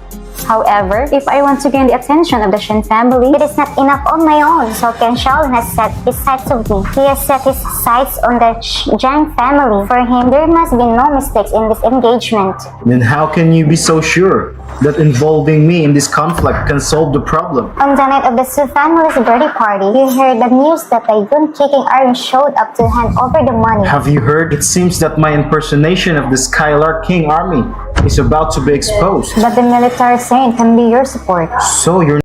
[SPEAKER 3] However, if I want to gain the attention of the Shen family, it is not enough on my own. So Ken Shaolin has set his sights on me. He has set his sights on the Zhang family. For him, there must be no mistakes in this engagement.
[SPEAKER 1] Then how can you be so sure that involving me in this conflict can solve the problem?
[SPEAKER 3] On the night of the Su family's birthday party, he heard the news that the gun-kicking army showed up to hand over the money.
[SPEAKER 1] Have you heard? It seems that my impersonation of the Skylark King army is about to be exposed.
[SPEAKER 3] But the military saint can be your support.
[SPEAKER 1] So you're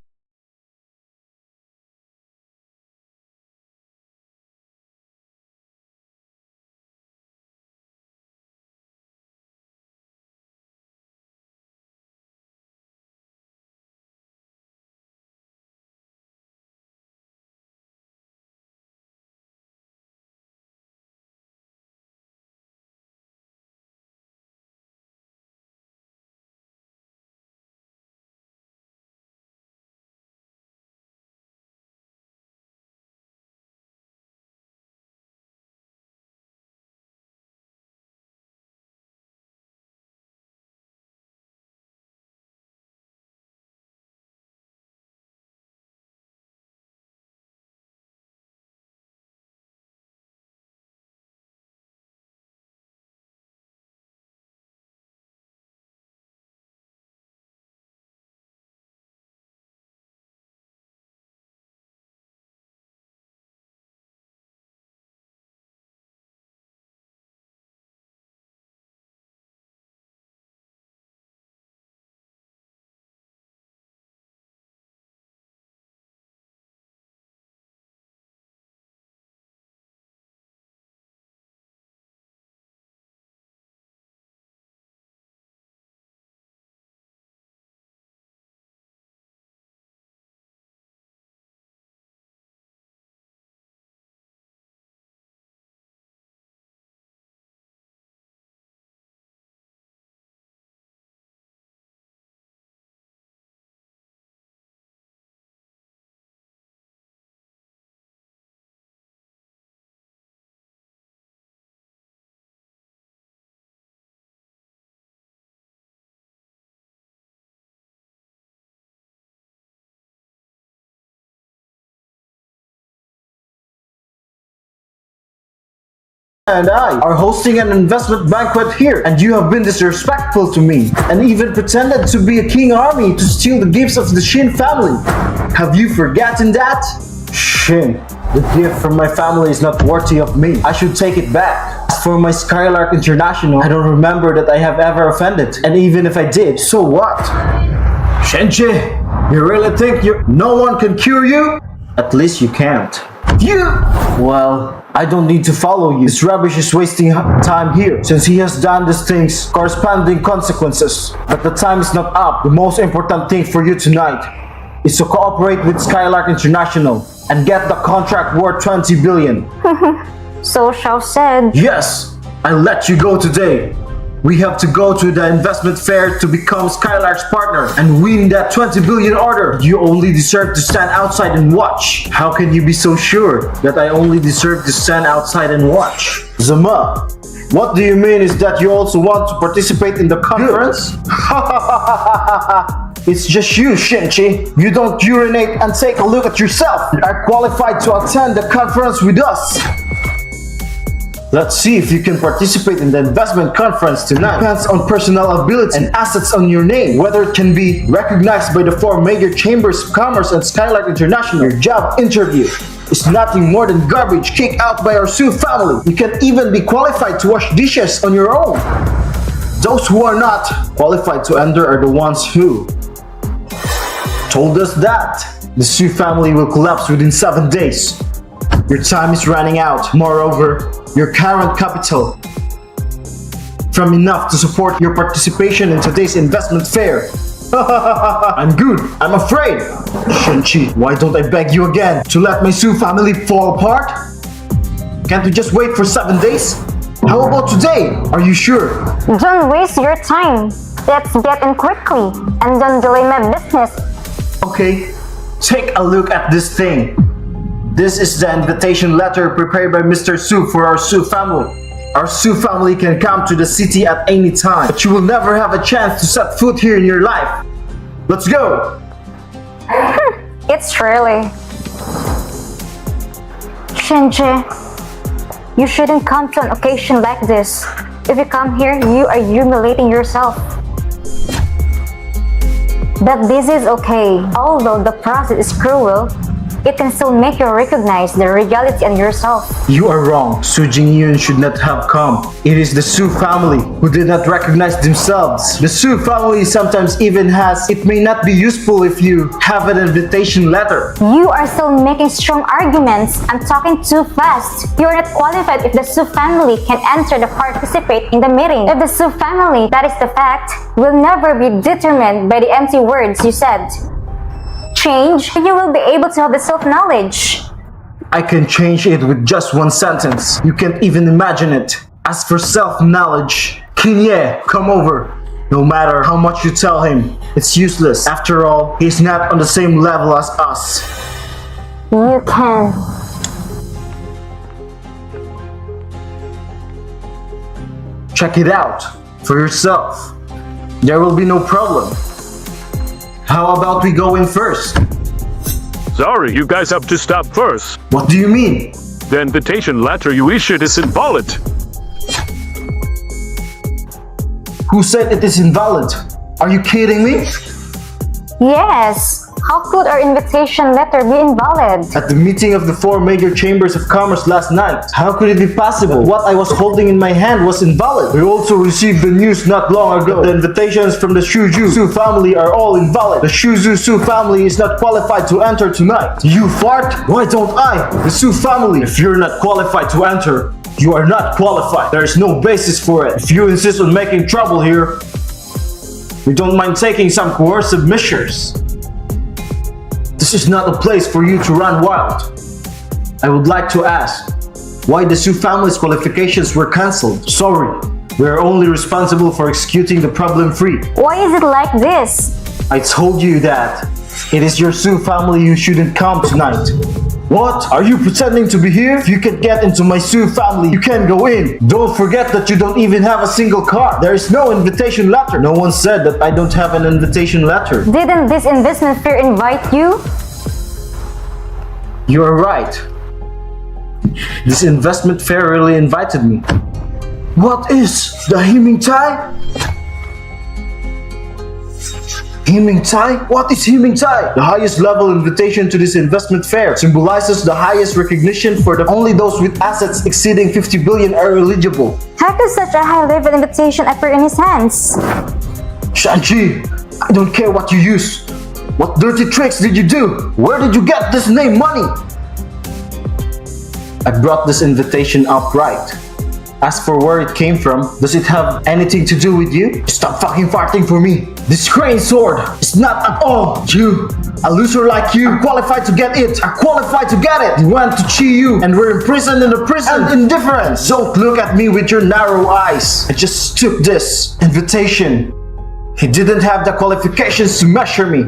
[SPEAKER 1] and I are hosting an investment banquet here, and you have been disrespectful to me and even pretended to be a king army to steal the gifts of the Shen family. Have you forgotten that? Shen, the gift from my family is not worthy of me. I should take it back. As for my Skylark International, I don't remember that I have ever offended, and even if I did, so what? Shenchi, you really think no one can cure you? At least you can't. You? Well, I don't need to follow you. This rubbish is wasting time here, since he has done these things, corresponding consequences. But the time is not up. The most important thing for you tonight is to cooperate with Skylark International and get the contract worth 20 billion.
[SPEAKER 3] So Shao said.
[SPEAKER 1] Yes, I let you go today. We have to go to the investment fair to become Skylark's partner and win that 20 billion order. You only deserve to stand outside and watch. How can you be so sure that I only deserve to stand outside and watch? Zama, what do you mean is that you also want to participate in the conference? It's just you, Shenchi. You don't urinate and take a look at yourself. You are qualified to attend the conference with us. Let's see if you can participate in the investment conference tonight. Depends on personal ability and assets on your name, whether it can be recognized by the 4 major chambers of commerce and Skylark International. Your job interview is nothing more than garbage kicked out by our Su family. You can even be qualified to wash dishes on your own. Those who are not qualified to enter are the ones who told us that the Su family will collapse within 7 days. Your time is running out. Moreover, your current capital from enough to support your participation in today's investment fair. I'm good. I'm afraid. Shen, why don't I beg you again to let my Su family fall apart? Can't we just wait for 7 days? How about today? Are you sure?
[SPEAKER 3] Don't waste your time. Let's get in quickly and don't delay my business.
[SPEAKER 1] Okay, take a look at this thing. This is the invitation letter prepared by Mr. Su for our Su family. Our Su family can come to the city at any time, but you will never have a chance to set foot here in your life. Let's go!
[SPEAKER 3] It's really. Shenji, you shouldn't come to an occasion like this. If you come here, you are humiliating yourself. But this is okay. Although the process is cruel, it can still make you recognize the reality in yourself.
[SPEAKER 1] You are wrong. Su Jingyun should not have come. It is the Su family who did not recognize themselves. The Su family sometimes even has, it may not be useful if you have an invitation letter.
[SPEAKER 3] You are still making strong arguments and talking too fast. You are not qualified if the Su family can enter the participate in the meeting. If the Su family, that is the fact, will never be determined by the empty words you said. Change, you will be able to have the self-knowledge.
[SPEAKER 1] I can change it with just one sentence. You can't even imagine it. As for self-knowledge, Kinye, come over. No matter how much you tell him, it's useless. After all, he's not on the same level as us.
[SPEAKER 3] You can.
[SPEAKER 1] Check it out for yourself. There will be no problem. How about we go in first?
[SPEAKER 6] Sorry, you guys have to stop first.
[SPEAKER 1] What do you mean?
[SPEAKER 6] The invitation letter you issued is invalid.
[SPEAKER 1] Who said it is invalid? Are you kidding me?
[SPEAKER 3] Yes. How could our invitation letter be invalid?
[SPEAKER 1] At the meeting of the 4 major chambers of commerce last night, how could it be possible? What I was holding in my hand was invalid. We also received the news not long ago. The invitations from the Shuju Su family are all invalid. The Shuzu Su family is not qualified to enter tonight. You fart? Why don't I? The Su family, if you're not qualified to enter, you are not qualified. There is no basis for it. If you insist on making trouble here, we don't mind taking some coercive measures. This is not a place for you to run wild. I would like to ask, why the Su family's qualifications were cancelled? Sorry, we are only responsible for executing the problem free.
[SPEAKER 3] Why is it like this?
[SPEAKER 1] I told you that. It is your Su family who shouldn't come tonight. What? Are you pretending to be here? If you can get into my Su family, you can go in. Don't forget that you don't even have a single card. There is no invitation letter. No one said that I don't have an invitation letter.
[SPEAKER 3] Didn't this investment fair invite you?
[SPEAKER 1] You are right. This investment fair really invited me. What is the Himingtai? Himingtai? What is Himingtai? The highest level invitation to this investment fair symbolizes the highest recognition for only those with assets exceeding 50 billion are eligible.
[SPEAKER 3] How could such a high level invitation appear in his hands?
[SPEAKER 1] Shanchi, I don't care what you use. What dirty tricks did you do? Where did you get this name money? I brought this invitation upright. As for where it came from, does it have anything to do with you? Stop fucking farting for me. This crane sword is not at all you. A loser like you are qualified to get it. Are qualified to get it. You went to Chi Yu and were imprisoned in the prison. And indifference. Don't look at me with your narrow eyes. I just took this invitation. He didn't have the qualifications to measure me.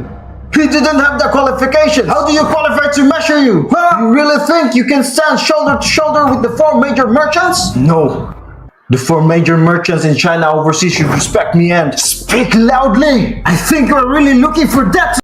[SPEAKER 1] He didn't have the qualifications. How do you qualify to measure you? Huh? You really think you can stand shoulder to shoulder with the 4 major merchants? No. The 4 major merchants in China overseas should respect me and speak loudly. I think you're really looking for that.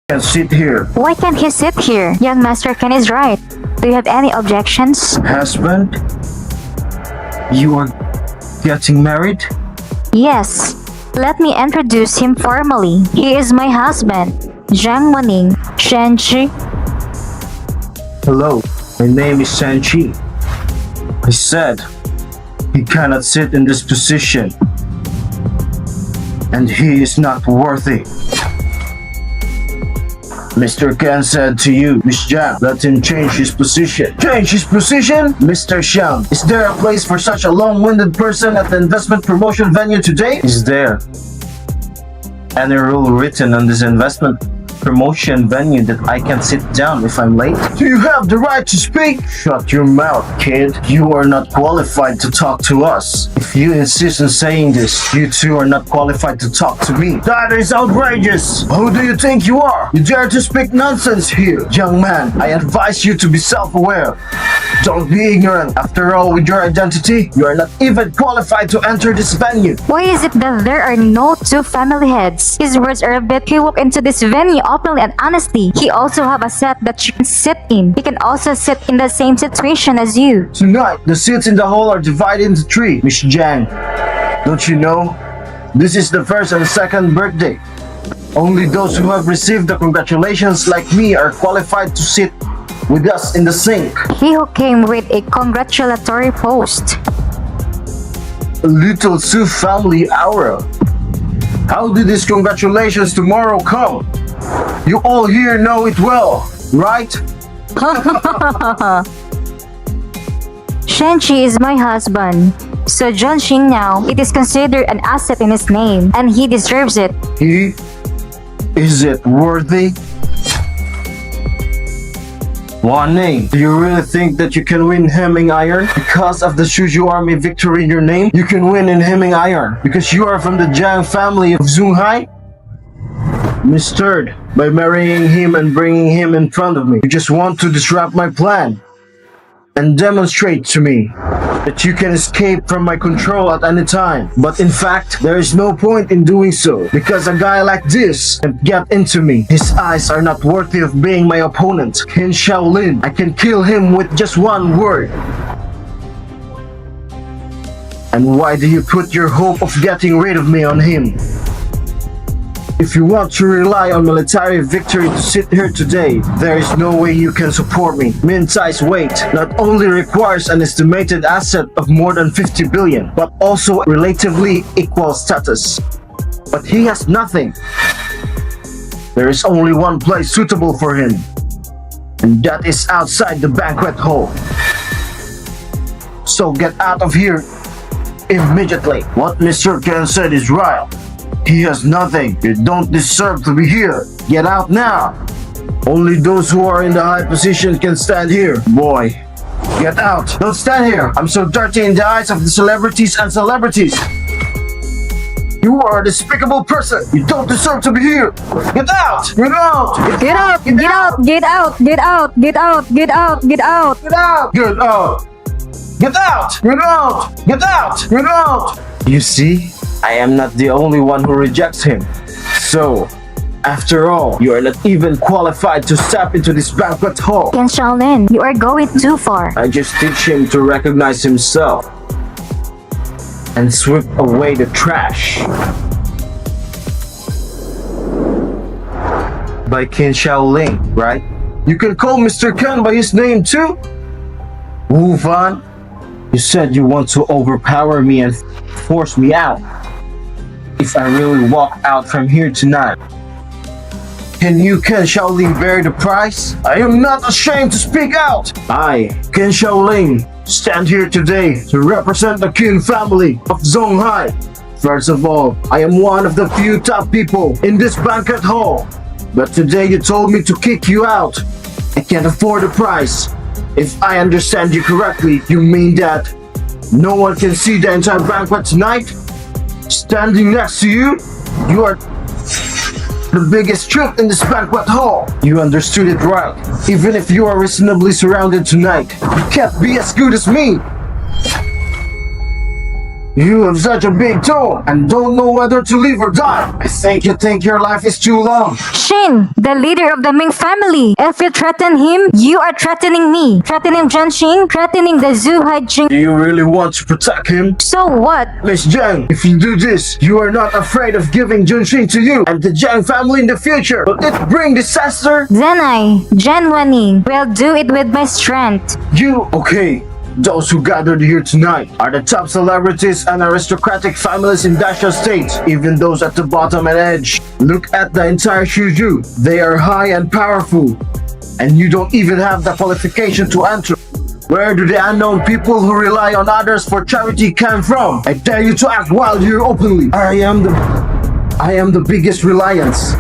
[SPEAKER 1] can sit here.
[SPEAKER 3] Why can't he sit here? Young Master Ken is right. Do you have any objections?
[SPEAKER 1] Husband? You are getting married?
[SPEAKER 3] Yes. Let me introduce him formally. He is my husband, Zhang Waning, Shen Chi.
[SPEAKER 1] Hello, my name is Shen Chi. I said he cannot sit in this position, and he is not worthy. Mr. Ken said to you, Miss Jiang, let him change his position. Change his position? Mr. Xiang, is there a place for such a long-winded person at the investment promotion venue today? Is there any rule written on this investment promotion venue that I can sit down if I'm late? Do you have the right to speak? Shut your mouth, kid. You are not qualified to talk to us. If you insist on saying this, you two are not qualified to talk to me. That is outrageous. Who do you think you are? You dare to speak nonsense here? Young man, I advise you to be self-aware. Don't be ignorant. After all, with your identity, you are not even qualified to enter this venue.
[SPEAKER 3] Why is it that there are no two family heads? His words are a bit. He walked into this venue openly and honestly. He also have a set that you can sit in. He can also sit in the same situation as you.
[SPEAKER 1] Tonight, the seats in the hall are divided into three. Miss Jiang, don't you know? This is the first and second birthday. Only those who have received the congratulations like me are qualified to sit with us in the sink.
[SPEAKER 3] He who came with a congratulatory post.
[SPEAKER 1] A little Su family aura. How did this congratulations tomorrow come? You all here know it well, right?
[SPEAKER 3] Shenchi is my husband. So John Xing now, it is considered an asset in his name, and he deserves it.
[SPEAKER 1] He? Is it worthy? Waning, do you really think that you can win Hemming Iron? Because of the Shuju army victory in your name, you can win in Hemming Iron. Because you are from the Jiang family of Zhonghai? Mistook by marrying him and bringing him in front of me. You just want to disrupt my plan and demonstrate to me that you can escape from my control at any time. But in fact, there is no point in doing so, because a guy like this can get into me. His eyes are not worthy of being my opponent. Qin Shaolin, I can kill him with just one word. And why do you put your hope of getting rid of me on him? If you want to rely on military victory to sit here today, there is no way you can support me. Min Tsai's weight not only requires an estimated asset of more than 50 billion, but also relatively equal status. But he has nothing. There is only one place suitable for him, and that is outside the banquet hall. So get out of here immediately. What Mr. Ken said is right. He has nothing. You don't deserve to be here. Get out now. Only those who are in the high position can stand here. Boy, get out. Don't stand here. I'm so dirty in the eyes of the celebrities and celebrities. You are a despicable person. You don't deserve to be here. Get out. Get out.
[SPEAKER 3] Get out! Get out! Get out! Get out! Get out! Get out! Get out!
[SPEAKER 1] Get out. Get out. Get out. Get out. Get out. Get out. You see? I am not the only one who rejects him. So, after all, you are not even qualified to step into this banquet hall.
[SPEAKER 3] Ken Shaolin, you are going too far.
[SPEAKER 1] I just teach him to recognize himself and sweep away the trash. By Qin Shaolin, right? You can call Mr. Ken by his name too? Wu Fan, you said you want to overpower me and force me out. If I really walk out from here tonight, can you, Qin Shaolin, bear the price? I am not ashamed to speak out. I, Qin Shaolin, stand here today to represent the Qin family of Zhonghai. First of all, I am one of the few top people in this banquet hall. But today you told me to kick you out. I can't afford the price. If I understand you correctly, you mean that no one can see the entire banquet tonight? Standing next to you, you are the biggest truth in this banquet hall. You understood it right. Even if you are reasonably surrounded tonight, you can't be as good as me. You have such a big tone and don't know whether to live or die. I think you think your life is too long.
[SPEAKER 2] Shen, the leader of the Ming family. If you threaten him, you are threatening me. Threatening Zhenxing, threatening the Zhuhai Jing.
[SPEAKER 1] Do you really want to protect him?
[SPEAKER 2] So what?
[SPEAKER 1] Miss Zhang, if you do this, you are not afraid of giving Junxing to you and the Zhang family in the future. Will it bring disaster?
[SPEAKER 2] Then I, Zhenwaning, will do it with my strength.
[SPEAKER 1] Okay. Those who gathered here tonight are the top celebrities and aristocratic families in Dasha State, even those at the bottom and edge. Look at the entire Shuju. They are high and powerful, and you don't even have the qualification to enter. Where do the unknown people who rely on others for charity come from? I dare you to act wild here openly. I am the biggest reliance.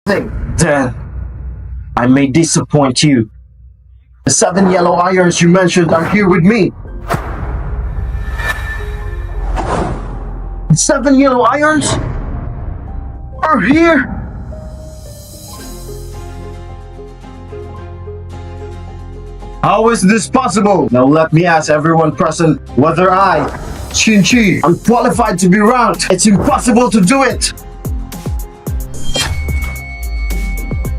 [SPEAKER 1] Then I may disappoint you. The 7 yellow irons you mentioned are here with me. The 7 yellow irons are here. How is this possible? Now let me ask everyone present whether I, Qingjun, am qualified to be ranked. It's impossible to do it.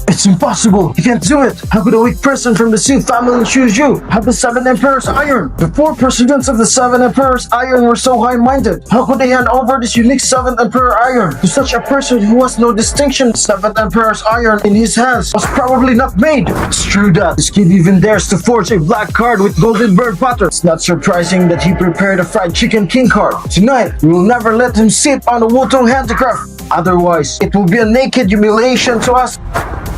[SPEAKER 1] It's impossible. You can't do it. How could a weak person from the Su family choose you? Have the 7 Emperors Iron? The 4 presidents of the 7 Emperors Iron were so high-minded. How could they hand over this unique 7th Emperor Iron to such a person who has no distinction? 7th Emperor's Iron in his hands was probably not made. It's true that this kid even dares to forge a black card with golden bird pattern. It's not surprising that he prepared a fried chicken king card. Tonight, we will never let him sit on the Wutong handicraft. Otherwise, it will be a naked humiliation to us.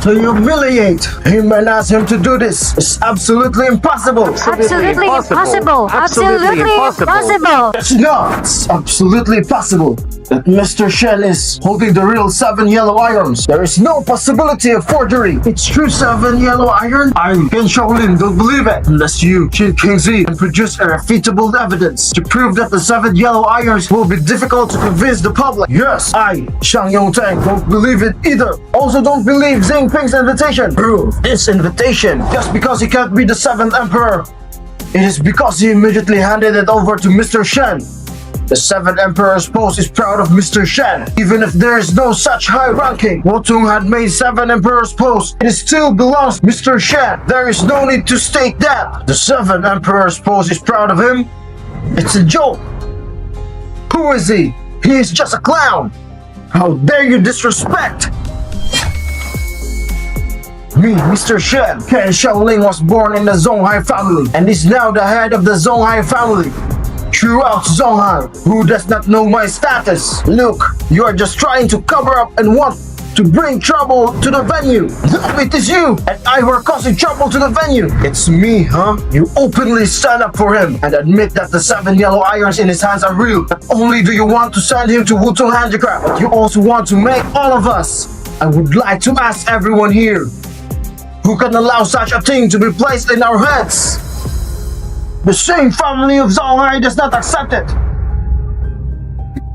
[SPEAKER 1] To humiliate him and ask him to do this is absolutely impossible.
[SPEAKER 3] Absolutely impossible. Absolutely impossible.
[SPEAKER 1] It's not. It's absolutely possible that Mr. Shen is holding the real 7 yellow irons. There is no possibility of forgery. It's true 7 yellow iron. I, Ken Shaolin, don't believe it unless you, Qin Kingzi, can produce irrefutable evidence to prove that the 7 yellow irons will be difficult to convince the public. Yes, I, Shang Yongtang, don't believe it either. Also don't believe Xing Ping's invitation. Prove this invitation just because he can't be the 7th emperor. It is because he immediately handed it over to Mr. Shen. The 7th Emperor's post is proud of Mr. Shen. Even if there is no such high ranking, Wotung had made 7 Emperor's post. It still belongs to Mr. Shen. There is no need to state that. The 7th Emperor's post is proud of him. It's a joke. Who is he? He is just a clown. How dare you disrespect? Me, Mr. Shen, Ken Shaolin was born in the Zonghai family and is now the head of the Zonghai family. Throughout Zonghai, who does not know my status? Look, you are just trying to cover up and want to bring trouble to the venue. No, it is you and I who are causing trouble to the venue. It's me, huh? You openly stand up for him and admit that the 7 yellow irons in his hands are real. Not only do you want to send him to Wutong Handicraft, but you also want to make all of us. I would like to ask everyone here, who can allow such a thing to be placed in our heads? The same family of Zonghai does not accept it.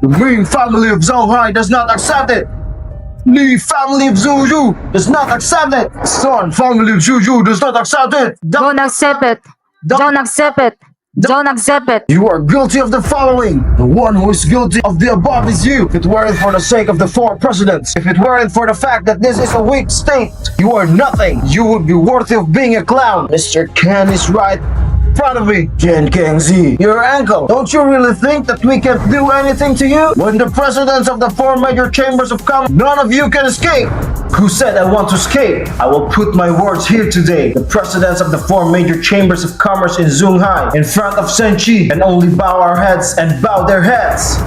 [SPEAKER 1] The Ming family of Zonghai does not accept it. Li family of Zhuju does not accept it. Son family of Zhuju does not accept it.
[SPEAKER 3] Don't accept it. Don't accept it. Don't accept it.
[SPEAKER 1] You are guilty of the following. The one who is guilty of the above is you. If it weren't for the sake of the 4 presidents, if it weren't for the fact that this is a weak state, you are nothing. You would be worthy of being a clown. Mr. Ken is right in front of me. Jen Kengzi, your uncle. Don't you really think that we can't do anything to you? When the presidents of the 4 major chambers of commerce, none of you can escape. Who said I want to escape? I will put my words here today. The presidents of the 4 major chambers of commerce in Zonghai, in front of Senchi, can only bow our heads and bow their heads.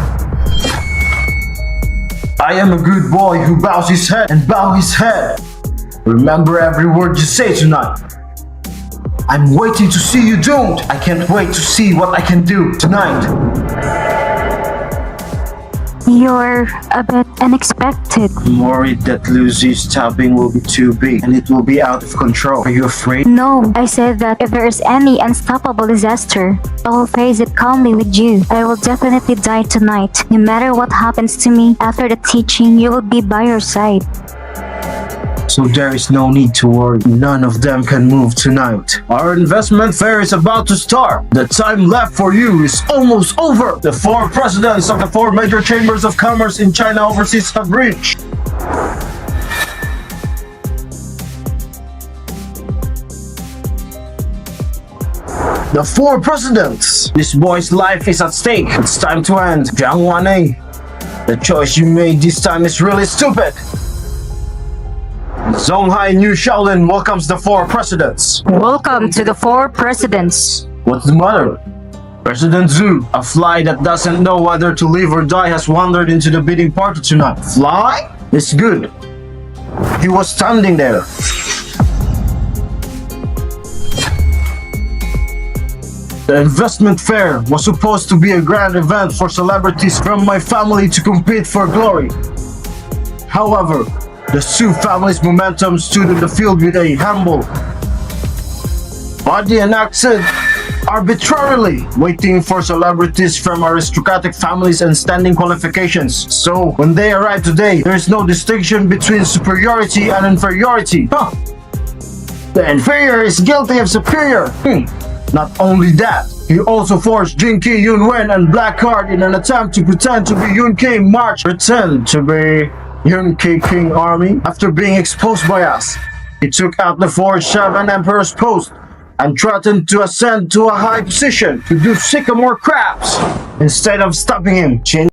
[SPEAKER 1] I am a good boy who bows his head and bow his head. Remember every word you say tonight. I'm waiting to see you don't. I can't wait to see what I can do tonight.
[SPEAKER 3] You're a bit unexpected.
[SPEAKER 1] I'm worried that Lucy's stabbing will be too big and it will be out of control. Are you afraid?
[SPEAKER 3] No, I said that if there is any unstoppable disaster, I will face it calmly with you. I will definitely die tonight. No matter what happens to me, after the teaching, you will be by your side.
[SPEAKER 1] So there is no need to worry. None of them can move tonight. Our investment fair is about to start. The time left for you is almost over. The 4 presidents of the 4 major chambers of commerce in China overseas have reached. The 4 presidents. This boy's life is at stake. It's time to end. Jiang Wanning, the choice you made this time is really stupid. Zonghai New Shaolin welcomes the 4 presidents.
[SPEAKER 3] Welcome to the 4 presidents.
[SPEAKER 1] What's the matter? President Zhu, a fly that doesn't know whether to live or die, has wandered into the bidding party tonight. Fly? It's good. He was standing there. The investment fair was supposed to be a grand event for celebrities from my family to compete for glory. However, The Su family's momentum stood in the field with a humble body and accent, arbitrarily waiting for celebrities from aristocratic families and standing qualifications. So, when they arrive today, there is no distinction between superiority and inferiority. Huh. The inferior is guilty of superior. Not only that, he also forced Jinki Yunwen and Blackheart in an attempt to pretend to be Yunke March, pretend to be Yunke King Army. After being exposed by us, he took out the forged Shaman Emperor's post and threatened to ascend to a high position to do sycamore crabs. Instead of stopping him, Chin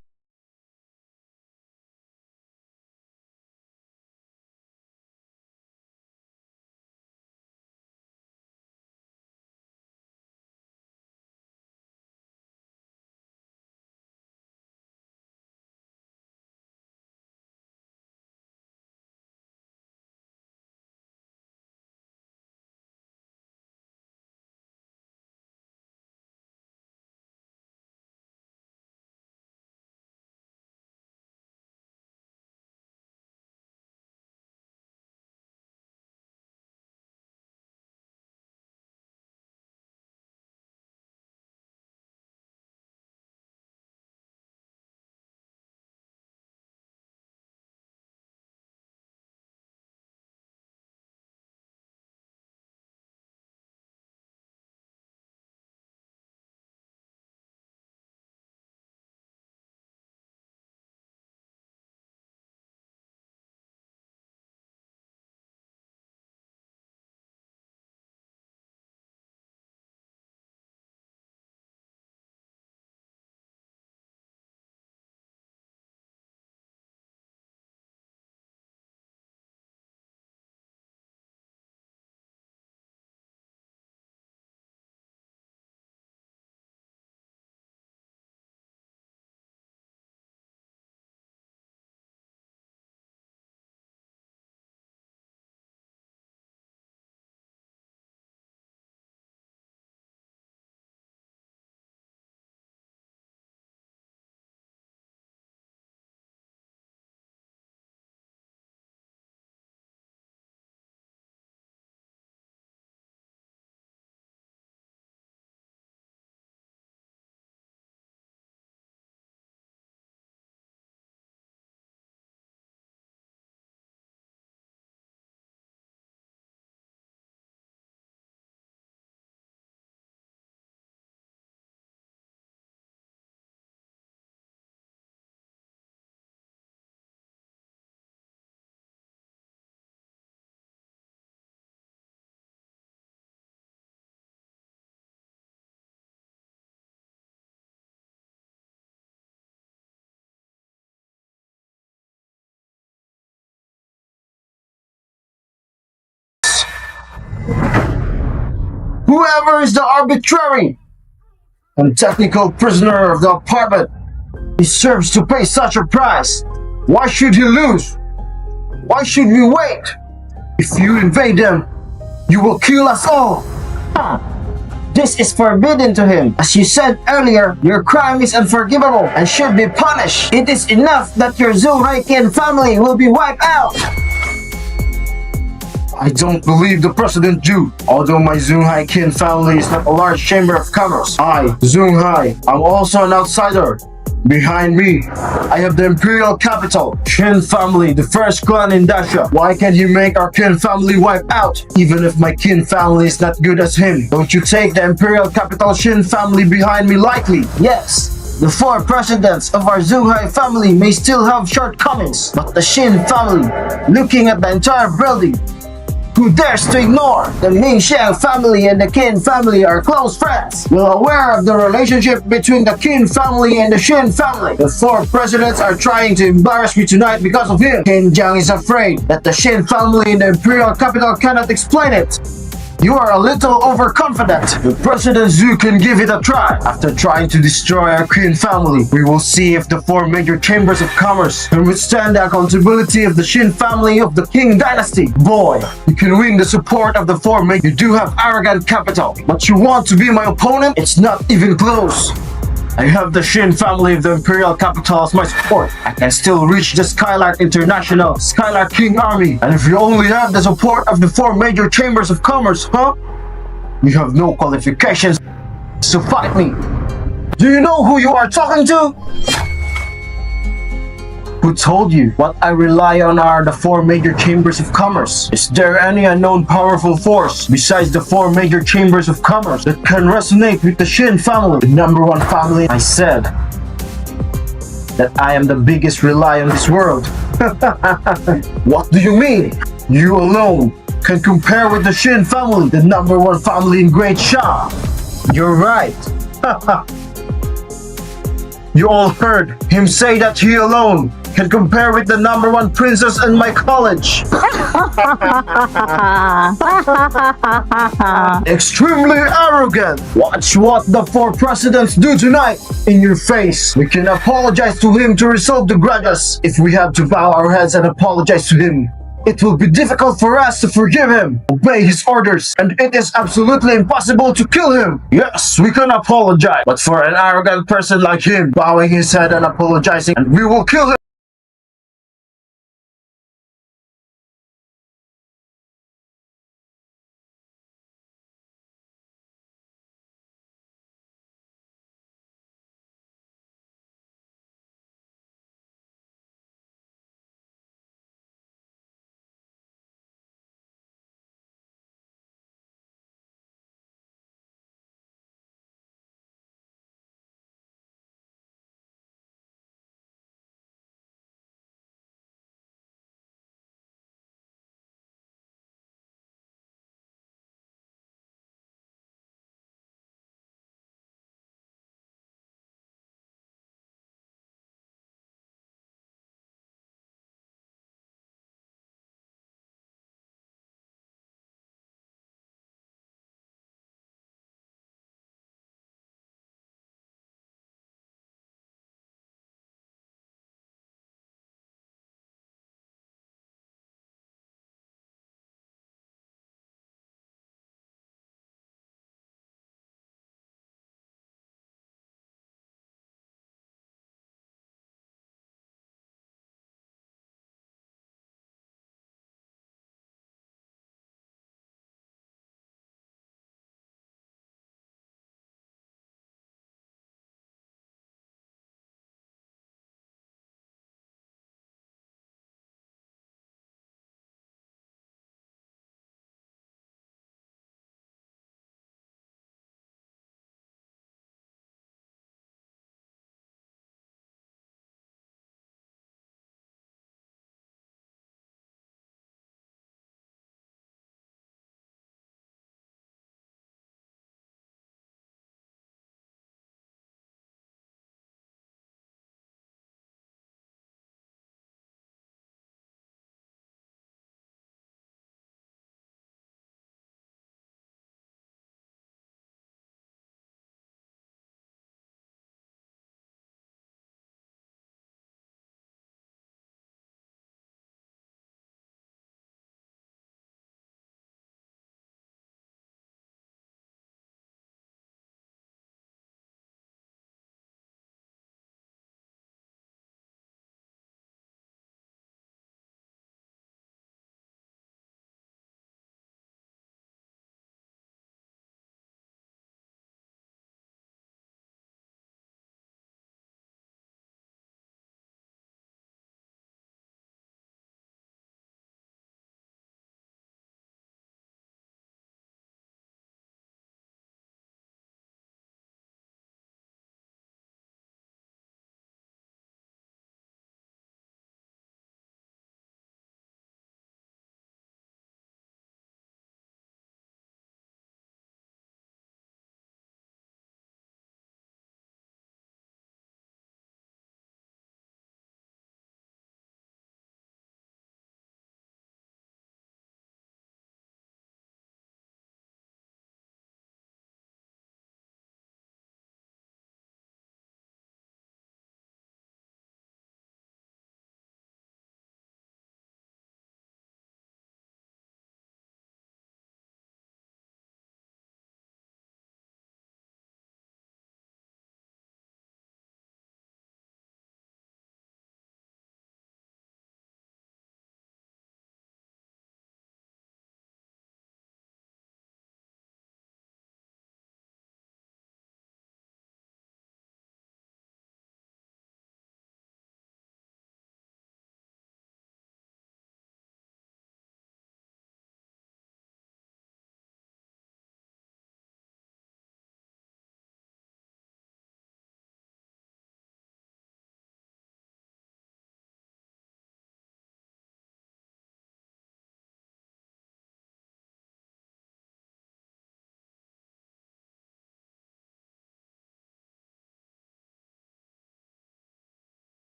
[SPEAKER 1] whoever is the arbitrary and technical prisoner of the apartment deserves to pay such a price. Why should he lose? Why should we wait? If you invade them, you will kill us all. This is forbidden to him. As you said earlier, your crime is unforgivable and should be punished. It is enough that your Zhou family will be wiped out. I don't believe the President Zhu. Although my Zhonghai Qin family is not a large chamber of commerce, I, Zhonghai, am also an outsider. Behind me, I have the Imperial capital, Shen family, the first clan in Dacia. Why can't you make our Qin family wipe out? Even if my Qin family is not good as him, don't you take the Imperial capital Shen family behind me lightly? Yes, the 4 presidents of our Zhonghai family may still have shortcomings, but the Shen family, looking at the entire building, who dares to ignore the Mingxiang family and the Qin family are close friends, well aware of the relationship between the Qin family and the Shen family. The 4 presidents are trying to embarrass me tonight because of him. King Jiang is afraid that the Shen family in the Imperial capital cannot explain it. You are a little overconfident. The President Zhu can give it a try. After trying to destroy our Qin family, we will see if the 4 major chambers of commerce can withstand the accountability of the Shen family of the Qing dynasty. Boy, you can win the support of the 4 major. You do have arrogant capital, but you want to be my opponent? It's not even close. I have the Shen family of the Imperial capital as my support. I can still reach the Skylark International, Skylark King Army. And if you only have the support of the 4 major chambers of commerce, huh? You have no qualifications to fight me. Do you know who you are talking to? Who told you? What I rely on are the 4 major chambers of commerce. Is there any unknown powerful force besides the 4 major chambers of commerce that can resonate with the Shen family, the #1 family? I said that I am the biggest rely on this world. What do you mean? You alone can compare with the Shen family, the #1 family in Great Sha. You're right. You all heard him say that he alone can compare with the #1 princess in my college. Extremely arrogant. Watch what the 4 presidents do tonight in your face. We can apologize to him to resolve the grudges. If we have to bow our heads and apologize to him, it will be difficult for us to forgive him, obey his orders, and it is absolutely impossible to kill him. Yes, we can apologize, but for an arrogant person like him, bowing his head and apologizing, and we will kill him.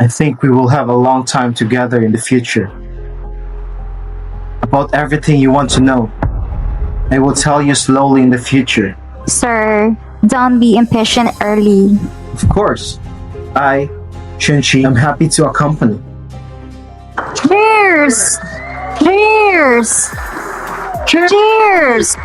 [SPEAKER 1] I think we will have a long time together in the future. About everything you want to know, I will tell you slowly in the future.
[SPEAKER 7] Sir, don't be impatient early.
[SPEAKER 1] Of course, I, Shen, am happy to accompany.
[SPEAKER 7] Cheers! Cheers! Cheers!